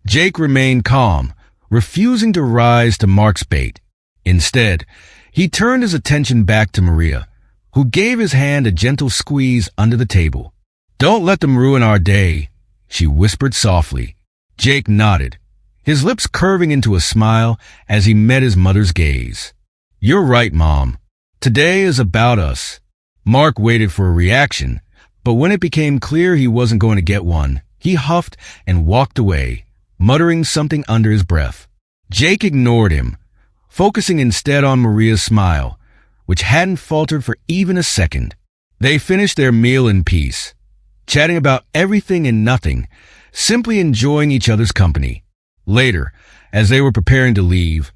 Jake remained calm, refusing to rise to Mark's bait. Instead, he turned his attention back to Maria, who gave his hand a gentle squeeze under the table. Don't let them ruin our day, she whispered softly. Jake nodded, his lips curving into a smile as he met his mother's gaze. You're right, Mom. Today is about us. Mark waited for a reaction, but when it became clear he wasn't going to get one, he huffed and walked away, muttering something under his breath. Jake ignored him, focusing instead on Maria's smile, which hadn't faltered for even a second. They finished their meal in peace, chatting about everything and nothing, simply enjoying each other's company. Later, as they were preparing to leave,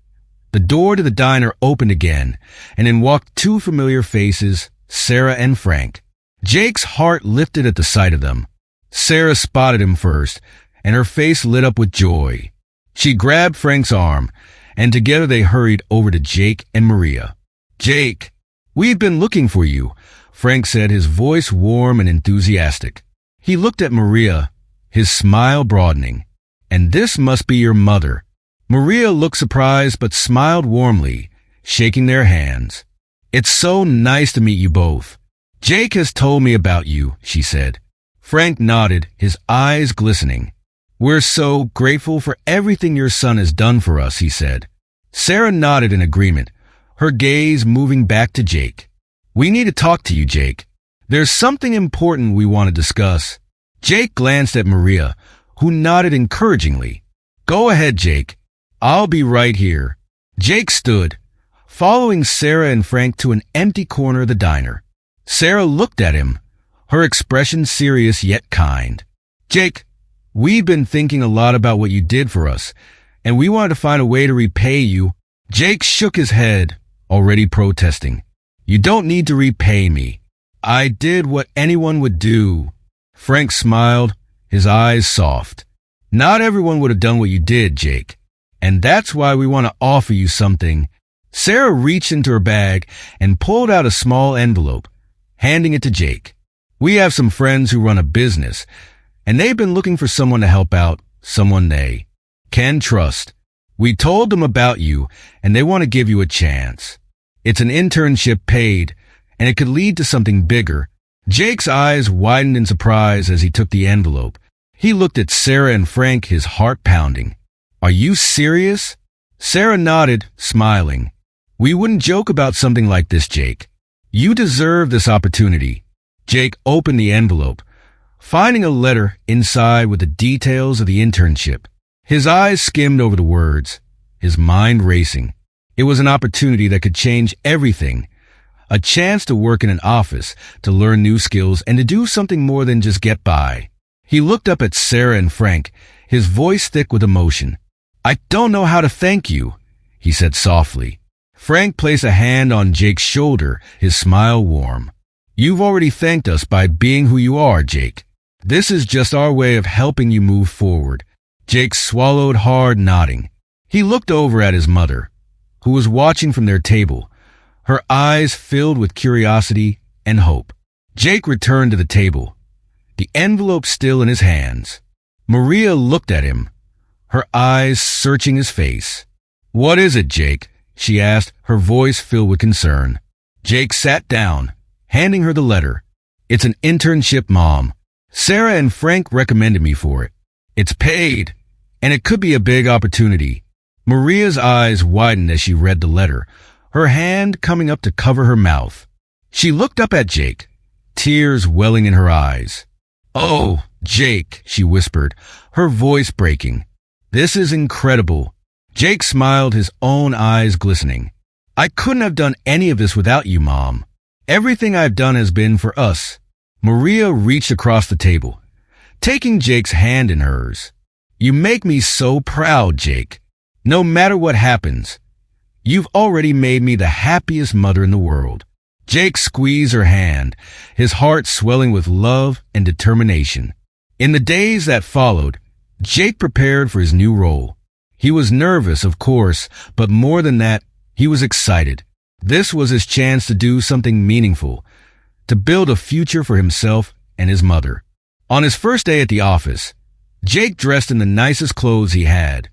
the door to the diner opened again, and in walked two familiar faces, Sarah and Frank. Jake's heart lifted at the sight of them. Sarah spotted him first, and her face lit up with joy. She grabbed Frank's arm, and together they hurried over to Jake and Maria. Jake, we've been looking for you, Frank said, his voice warm and enthusiastic. He looked at Maria, his smile broadening. And this must be your mother. Maria looked surprised but smiled warmly, shaking their hands. It's so nice to meet you both. Jake has told me about you, she said. Frank nodded, his eyes glistening. We're so grateful for everything your son has done for us, he said. Sarah nodded in agreement, her gaze moving back to Jake. "We need to talk to you, Jake. There's something important we want to discuss." Jake glanced at Maria, who nodded encouragingly. "Go ahead, Jake. I'll be right here." Jake stood, following Sarah and Frank to an empty corner of the diner. Sarah looked at him, her expression serious yet kind. "Jake, we've been thinking a lot about what you did for us, and we wanted to find a way to repay you." Jake shook his head, already protesting. "You don't need to repay me. I did what anyone would do." Frank smiled, his eyes soft. "Not everyone would have done what you did, Jake, and that's why we want to offer you something." Sarah reached into her bag and pulled out a small envelope, handing it to Jake. "We have some friends who run a business, and they've been looking for someone to help out, someone they can trust. We told them about you, and they want to give you a chance. It's an internship paid, and it could lead to something bigger." Jake's eyes widened in surprise as he took the envelope. He looked at Sarah and Frank, his heart pounding. "Are you serious?" Sarah nodded, smiling. "We wouldn't joke about something like this, Jake. You deserve this opportunity." Jake opened the envelope, finding a letter inside with the details of the internship. His eyes skimmed over the words, his mind racing. It was an opportunity that could change everything. A chance to work in an office, to learn new skills, and to do something more than just get by. He looked up at Sarah and Frank, his voice thick with emotion. "I don't know how to thank you," he said softly. Frank placed a hand on Jake's shoulder, his smile warm. "You've already thanked us by being who you are, Jake. This is just our way of helping you move forward." Jake swallowed hard, nodding. He looked over at his mother, who was watching from their table, her eyes filled with curiosity and hope. Jake returned to the table, the envelope still in his hands. Maria looked at him, her eyes searching his face. "What is it, Jake?" she asked, her voice filled with concern. Jake sat down, handing her the letter. "It's an internship, Mom. Sarah and Frank recommended me for it. It's paid, and it could be a big opportunity." Maria's eyes widened as she read the letter, her hand coming up to cover her mouth. She looked up at Jake, tears welling in her eyes. "Oh, Jake," she whispered, her voice breaking. "This is incredible." Jake smiled, his own eyes glistening. "I couldn't have done any of this without you, Mom. Everything I've done has been for us." Maria reached across the table, taking Jake's hand in hers. "You make me so proud, Jake. No matter what happens, you've already made me the happiest mother in the world." Jake squeezed her hand, his heart swelling with love and determination. In the days that followed, Jake prepared for his new role. He was nervous, of course, but more than that, he was excited. This was his chance to do something meaningful, to build a future for himself and his mother. On his first day at the office, Jake dressed in the nicest clothes he had.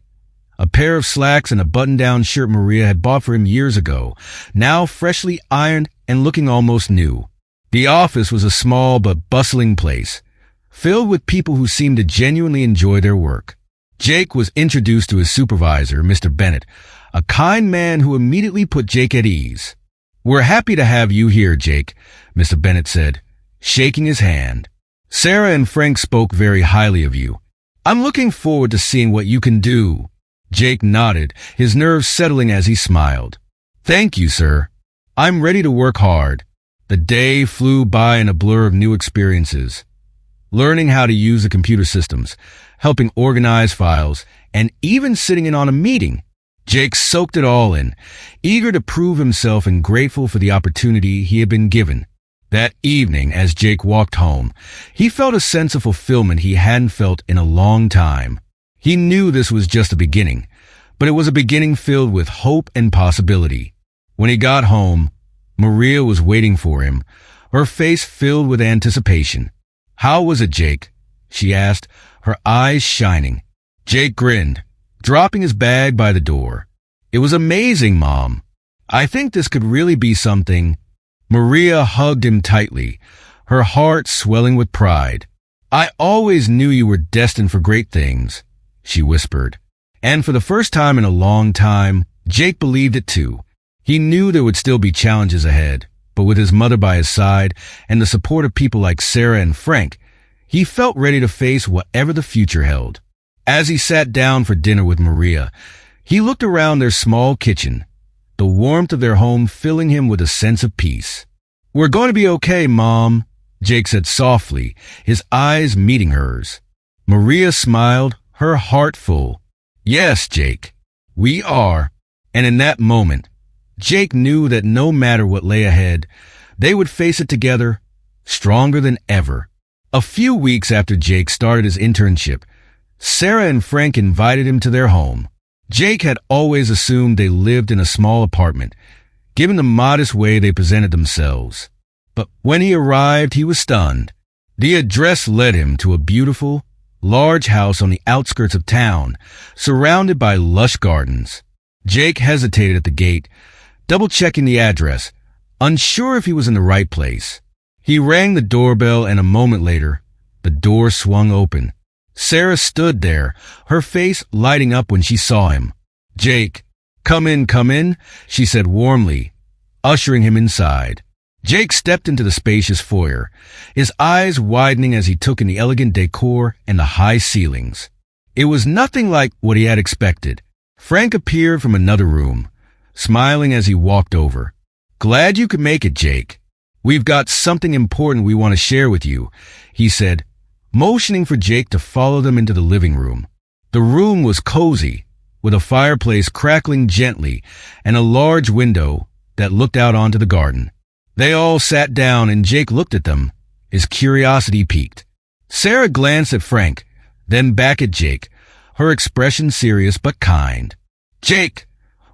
A pair of slacks and a button-down shirt Maria had bought for him years ago, now freshly ironed and looking almost new. The office was a small but bustling place, filled with people who seemed to genuinely enjoy their work. Jake was introduced to his supervisor, Mr. Bennett, a kind man who immediately put Jake at ease. "We're happy to have you here, Jake," Mr. Bennett said, shaking his hand. "Sarah and Frank spoke very highly of you. I'm looking forward to seeing what you can do." Jake nodded, his nerves settling as he smiled. "Thank you, sir. I'm ready to work hard." The day flew by in a blur of new experiences. Learning how to use the computer systems, helping organize files, and even sitting in on a meeting. Jake soaked it all in, eager to prove himself and grateful for the opportunity he had been given. That evening, as Jake walked home, he felt a sense of fulfillment he hadn't felt in a long time. He knew this was just a beginning, but it was a beginning filled with hope and possibility. When he got home, Maria was waiting for him, her face filled with anticipation. "How was it, Jake?" she asked, her eyes shining. Jake grinned, dropping his bag by the door. "It was amazing, Mom. I think this could really be something." Maria hugged him tightly, her heart swelling with pride. "I always knew you were destined for great things," she whispered. And for the first time in a long time, Jake believed it too. He knew there would still be challenges ahead, but with his mother by his side and the support of people like Sarah and Frank, he felt ready to face whatever the future held. As he sat down for dinner with Maria, he looked around their small kitchen, the warmth of their home filling him with a sense of peace. "We're going to be okay, Mom," Jake said softly, his eyes meeting hers. Maria smiled, her heart full. "Yes, Jake, we are." And in that moment, Jake knew that no matter what lay ahead, they would face it together, stronger than ever. A few weeks after Jake started his internship, Sarah and Frank invited him to their home. Jake had always assumed they lived in a small apartment, given the modest way they presented themselves. But when he arrived, he was stunned. The address led him to a beautiful, large house on the outskirts of town, surrounded by lush gardens. Jake hesitated at the gate, double-checking the address, unsure if he was in the right place. He rang the doorbell, and a moment later, the door swung open. Sarah stood there, her face lighting up when she saw him. "Jake, come in," she said warmly, ushering him inside. Jake stepped into the spacious foyer, his eyes widening as he took in the elegant decor and the high ceilings. It was nothing like what he had expected. Frank appeared from another room, smiling as he walked over. "Glad you could make it, Jake. We've got something important we want to share with you," he said, motioning for Jake to follow them into the living room. The room was cozy, with a fireplace crackling gently and a large window that looked out onto the garden. They all sat down and Jake looked at them, his curiosity piqued. Sarah glanced at Frank, then back at Jake, her expression serious but kind. "Jake,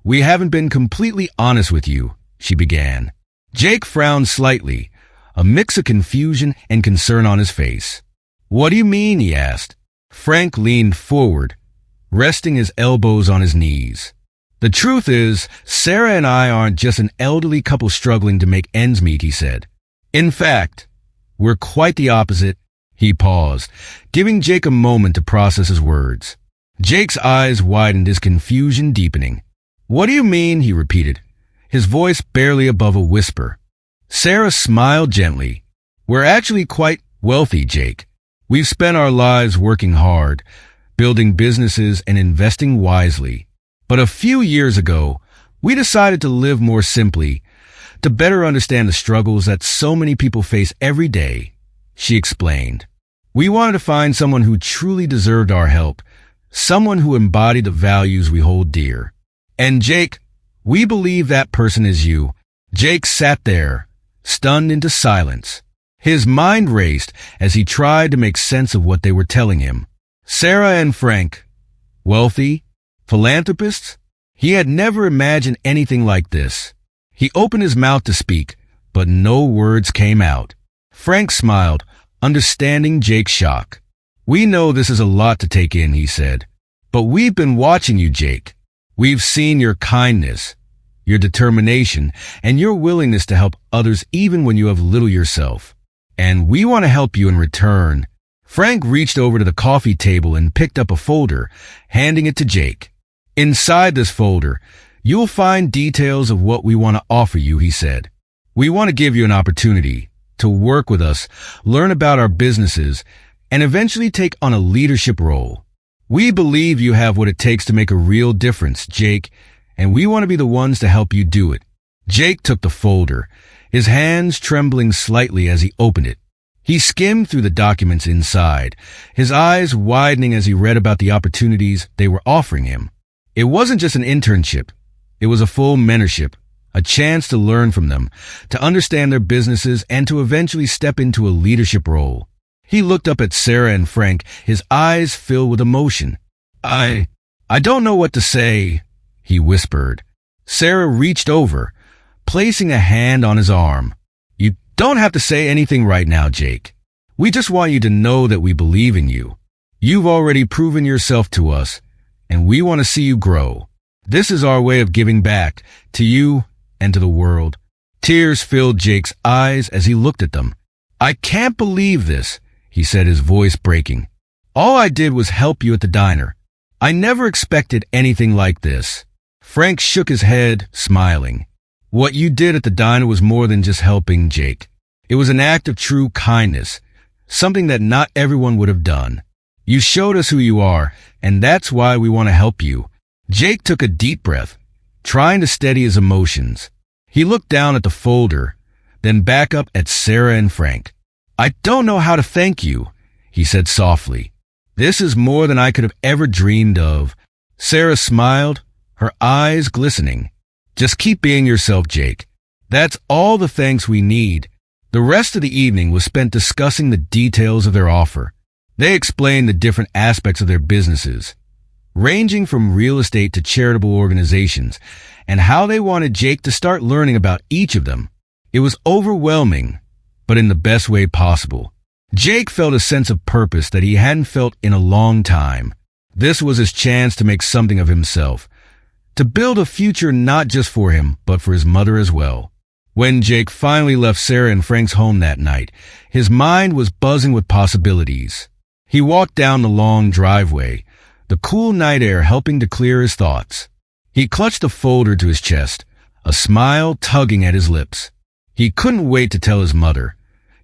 we haven't been completely honest with you," she began. Jake frowned slightly, a mix of confusion and concern on his face. "What do you mean?" he asked. Frank leaned forward, resting his elbows on his knees. "The truth is, Sarah and I aren't just an elderly couple struggling to make ends meet," he said. "In fact, we're quite the opposite." He paused, giving Jake a moment to process his words. Jake's eyes widened, his confusion deepening. "What do you mean?" he repeated, his voice barely above a whisper. Sarah smiled gently. "We're actually quite wealthy, Jake. We've spent our lives working hard, building businesses and investing wisely. But a few years ago, we decided to live more simply, to better understand the struggles that so many people face every day," she explained. "We wanted to find someone who truly deserved our help, someone who embodied the values we hold dear. And Jake, we believe that person is you." Jake sat there, stunned into silence. His mind raced as he tried to make sense of what they were telling him. Sarah and Frank, wealthy, philanthropists? He had never imagined anything like this. He opened his mouth to speak, but no words came out. Frank smiled, understanding Jake's shock. "We know this is a lot to take in," he said, "but we've been watching you, Jake. We've seen your kindness, your determination, and your willingness to help others even when you have little yourself. And we want to help you in return." Frank reached over to the coffee table and picked up a folder, handing it to Jake. "Inside this folder, you'll find details of what we want to offer you," he said. "We want to give you an opportunity to work with us, learn about our businesses, and eventually take on a leadership role. We believe you have what it takes to make a real difference, Jake, and we want to be the ones to help you do it." Jake took the folder, his hands trembling slightly as he opened it. He skimmed through the documents inside, his eyes widening as he read about the opportunities they were offering him. It wasn't just an internship. It was a full mentorship, a chance to learn from them, to understand their businesses, and to eventually step into a leadership role. He looked up at Sarah and Frank, his eyes filled with emotion. I don't know what to say," he whispered. Sarah reached over, placing a hand on his arm. "You don't have to say anything right now, Jake. We just want you to know that we believe in you. You've already proven yourself to us, and we want to see you grow. This is our way of giving back to you and to the world." Tears filled Jake's eyes as he looked at them. "I can't believe this," he said, his voice breaking. "All I did was help you at the diner. I never expected anything like this." Frank shook his head, smiling. What you did at the diner was more than just helping Jake. It was an act of true kindness, something that not everyone would have done. You showed us who you are, and that's why we want to help you." Jake took a deep breath, trying to steady his emotions. He looked down at the folder, then back up at Sarah and Frank. "I don't know how to thank you," he said softly. "This is more than I could have ever dreamed of." Sarah smiled, her eyes glistening. "Just keep being yourself, Jake. That's all the thanks we need." The rest of the evening was spent discussing the details of their offer. They explained the different aspects of their businesses, ranging from real estate to charitable organizations, and how they wanted Jake to start learning about each of them. It was overwhelming, but in the best way possible. Jake felt a sense of purpose that he hadn't felt in a long time. This was his chance to make something of himself, to build a future not just for him, but for his mother as well. When Jake finally left Sarah and Frank's home that night, his mind was buzzing with possibilities. He walked down the long driveway, the cool night air helping to clear his thoughts. He clutched a folder to his chest, a smile tugging at his lips. He couldn't wait to tell his mother.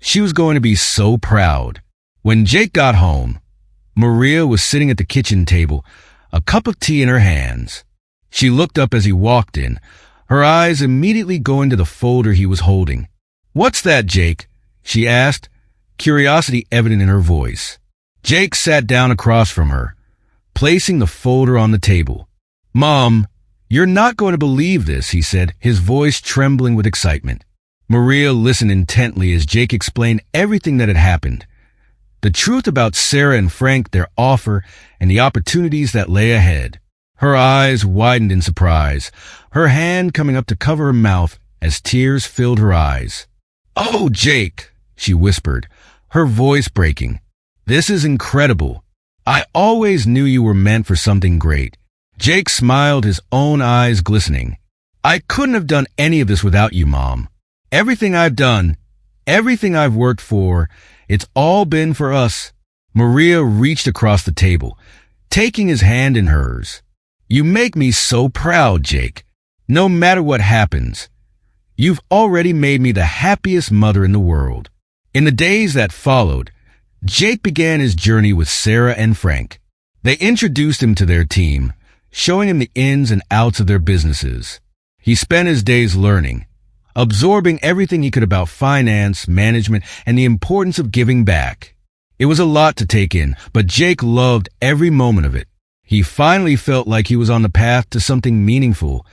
She was going to be so proud. When Jake got home, Maria was sitting at the kitchen table, a cup of tea in her hands. She looked up as he walked in, her eyes immediately going to the folder he was holding. "What's that, Jake?" she asked, curiosity evident in her voice. Jake sat down across from her, placing the folder on the table. "Mom, you're not going to believe this," he said, his voice trembling with excitement. Maria listened intently as Jake explained everything that had happened. The truth about Sarah and Frank, their offer, and the opportunities that lay ahead. Her eyes widened in surprise, her hand coming up to cover her mouth as tears filled her eyes. "Oh, Jake," she whispered, her voice breaking. "This is incredible. I always knew you were meant for something great." Jake smiled, his own eyes glistening. "I couldn't have done any of this without you, Mom. Everything I've done, everything I've worked for, it's all been for us." Maria reached across the table, taking his hand in hers. "You make me so proud, Jake. No matter what happens, you've already made me the happiest mother in the world." In the days that followed, Jake began his journey with Sarah and Frank. They introduced him to their team, showing him the ins and outs of their businesses. He spent his days learning, absorbing everything he could about finance, management, and the importance of giving back. It was a lot to take in, but Jake loved every moment of it. He finally felt like he was on the path to something meaningful,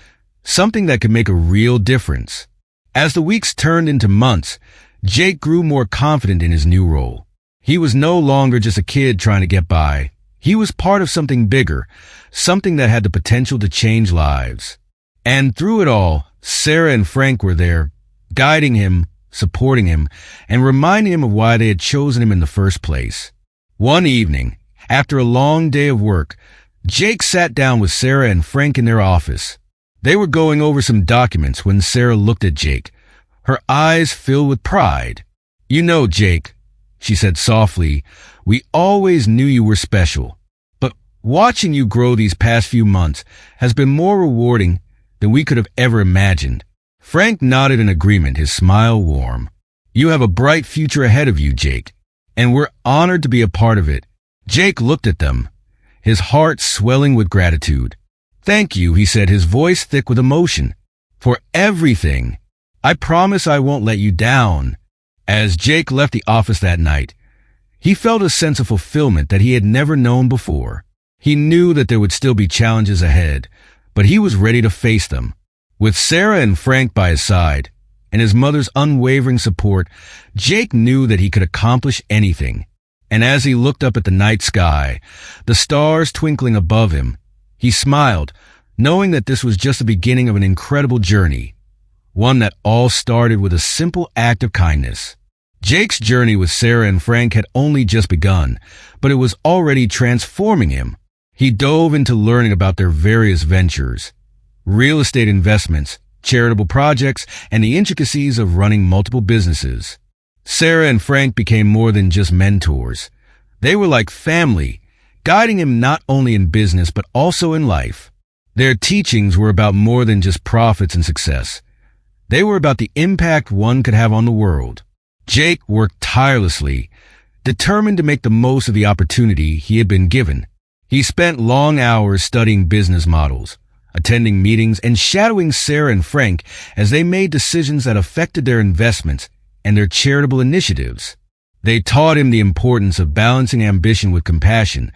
something that could make a real difference. As the weeks turned into months, Jake grew more confident in his new role. He was no longer just a kid trying to get by. He was part of something bigger, something that had the potential to change lives. And through it all, Sarah and Frank were there, guiding him, supporting him, and reminding him of why they had chosen him in the first place. One evening, after a long day of work, Jake sat down with Sarah and Frank in their office. They were going over some documents when Sarah looked at Jake, her eyes filled with pride. "You know, Jake," she said softly, "we always knew you were special. But watching you grow these past few months has been more rewarding than we could have ever imagined." Frank nodded in agreement, his smile warm. "You have a bright future ahead of you, Jake, and we're honored to be a part of it." Jake looked at them, his heart swelling with gratitude. "Thank you," he said, his voice thick with emotion, "for everything. I promise I won't let you down." As Jake left the office that night, he felt a sense of fulfillment that he had never known before. He knew that there would still be challenges ahead, but he was ready to face them. With Sarah and Frank by his side, and his mother's unwavering support, Jake knew that he could accomplish anything. And as he looked up at the night sky, the stars twinkling above him, he smiled, knowing that this was just the beginning of an incredible journey, one that all started with a simple act of kindness. Jake's journey with Sarah and Frank had only just begun, but it was already transforming him. He dove into learning about their various ventures, real estate investments, charitable projects, and the intricacies of running multiple businesses. Sarah and Frank became more than just mentors. They were like family, guiding him not only in business but also in life. Their teachings were about more than just profits and success. They were about the impact one could have on the world. Jake worked tirelessly, determined to make the most of the opportunity he had been given. He spent long hours studying business models, attending meetings, and shadowing Sarah and Frank as they made decisions that affected their investments and their charitable initiatives. They taught him the importance of balancing ambition with compassion,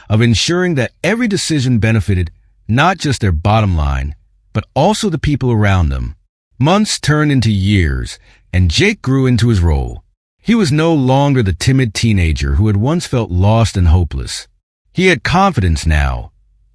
of ensuring that every decision benefited not just their bottom line, but also the people around them. Months turned into years, and Jake grew into his role. He was no longer the timid teenager who had once felt lost and hopeless. He had confidence now,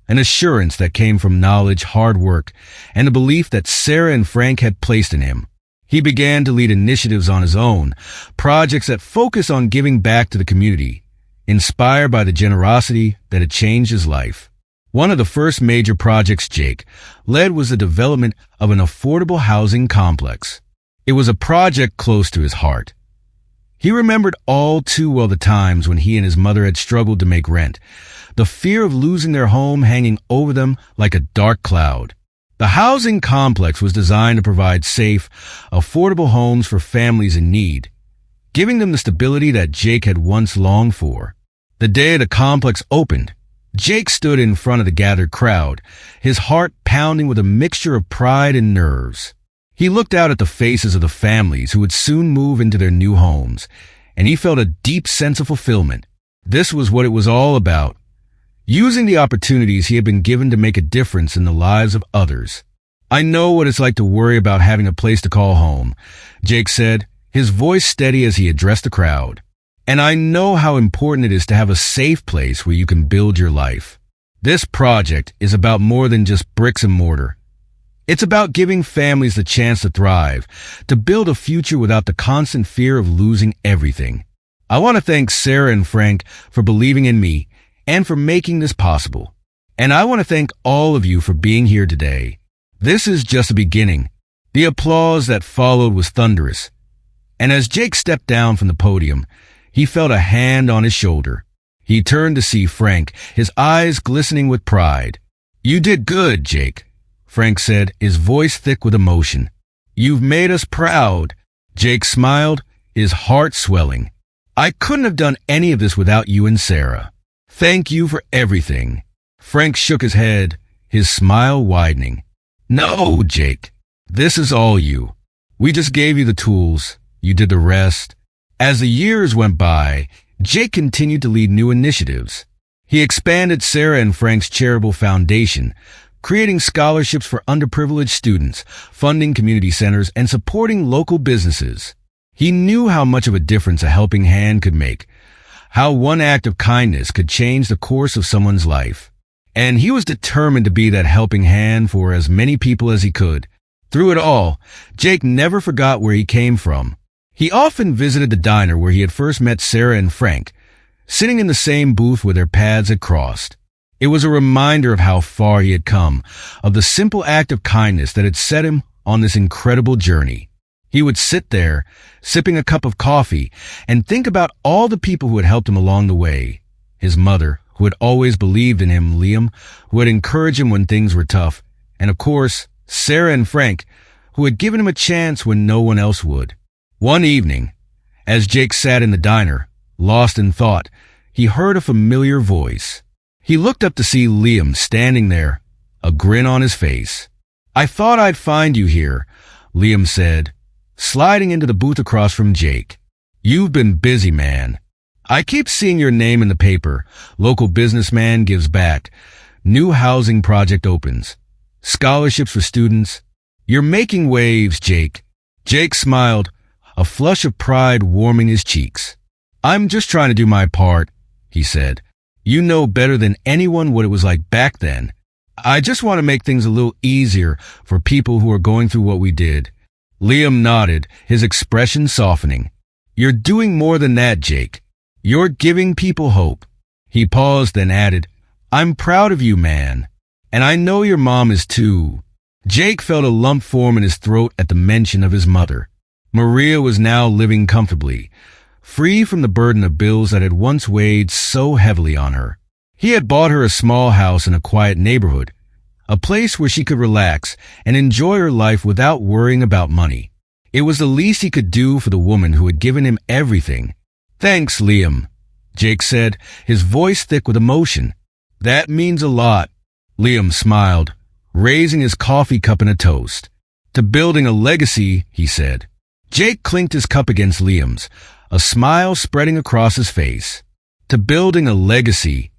an assurance that came from knowledge, hard work, and the belief that Sarah and Frank had placed in him. He began to lead initiatives on his own, projects that focus on giving back to the community, inspired by the generosity that had changed his life. One of the first major projects Jake led was the development of an affordable housing complex. It was a project close to his heart. He remembered all too well the times when he and his mother had struggled to make rent, the fear of losing their home hanging over them like a dark cloud. The housing complex was designed to provide safe, affordable homes for families in need, giving them the stability that Jake had once longed for. The day the complex opened, Jake stood in front of the gathered crowd, his heart pounding with a mixture of pride and nerves. He looked out at the faces of the families who would soon move into their new homes, and he felt a deep sense of fulfillment. This was what it was all about, using the opportunities he had been given to make a difference in the lives of others. "I know what it's like to worry about having a place to call home," Jake said, his voice steady as he addressed the crowd. "And I know how important it is to have a safe place where you can build your life. This project is about more than just bricks and mortar. It's about giving families the chance to thrive, to build a future without the constant fear of losing everything. I want to thank Sarah and Frank for believing in me and for making this possible. And I want to thank all of you for being here today. This is just the beginning." The applause that followed was thunderous. And as Jake stepped down from the podium, he felt a hand on his shoulder. He turned to see Frank, his eyes glistening with pride. "You did good, Jake," Frank said, his voice thick with emotion. "You've made us proud." Jake smiled, his heart swelling. "I couldn't have done any of this without you and Sarah. Thank you for everything." Frank shook his head, his smile widening. "No, Jake, this is all you. We just gave you the tools. You did the rest." As the years went by, Jake continued to lead new initiatives. He expanded Sarah and Frank's charitable foundation, creating scholarships for underprivileged students, funding community centers, and supporting local businesses. He knew how much of a difference a helping hand could make, how one act of kindness could change the course of someone's life. And he was determined to be that helping hand for as many people as he could. Through it all, Jake never forgot where he came from. He often visited the diner where he had first met Sarah and Frank, sitting in the same booth where their paths had crossed. It was a reminder of how far he had come, of the simple act of kindness that had set him on this incredible journey. He would sit there, sipping a cup of coffee, and think about all the people who had helped him along the way. His mother, who had always believed in him, Liam, who had encouraged him when things were tough, and of course, Sarah and Frank, who had given him a chance when no one else would. One evening, as Jake sat in the diner, lost in thought, he heard a familiar voice. He looked up to see Liam standing there, a grin on his face. "I thought I'd find you here," Liam said, sliding into the booth across from Jake. "You've been busy, man. I keep seeing your name in the paper. Local businessman gives back. New housing project opens. Scholarships for students. You're making waves, Jake." Jake smiled, a flush of pride warming his cheeks. "I'm just trying to do my part," he said. "You know better than anyone what it was like back then. I just want to make things a little easier for people who are going through what we did." Liam nodded, his expression softening. "You're doing more than that, Jake. You're giving people hope." He paused, then added, "I'm proud of you, man. And I know your mom is too." Jake felt a lump form in his throat at the mention of his mother. Maria was now living comfortably, free from the burden of bills that had once weighed so heavily on her. He had bought her a small house in a quiet neighborhood, a place where she could relax and enjoy her life without worrying about money. It was the least he could do for the woman who had given him everything. "Thanks, Liam," Jake said, his voice thick with emotion. "That means a lot." Liam smiled, raising his coffee cup in a toast. "To building a legacy," he said. Jake clinked his cup against Liam's, a smile spreading across his face. "To building a legacy,"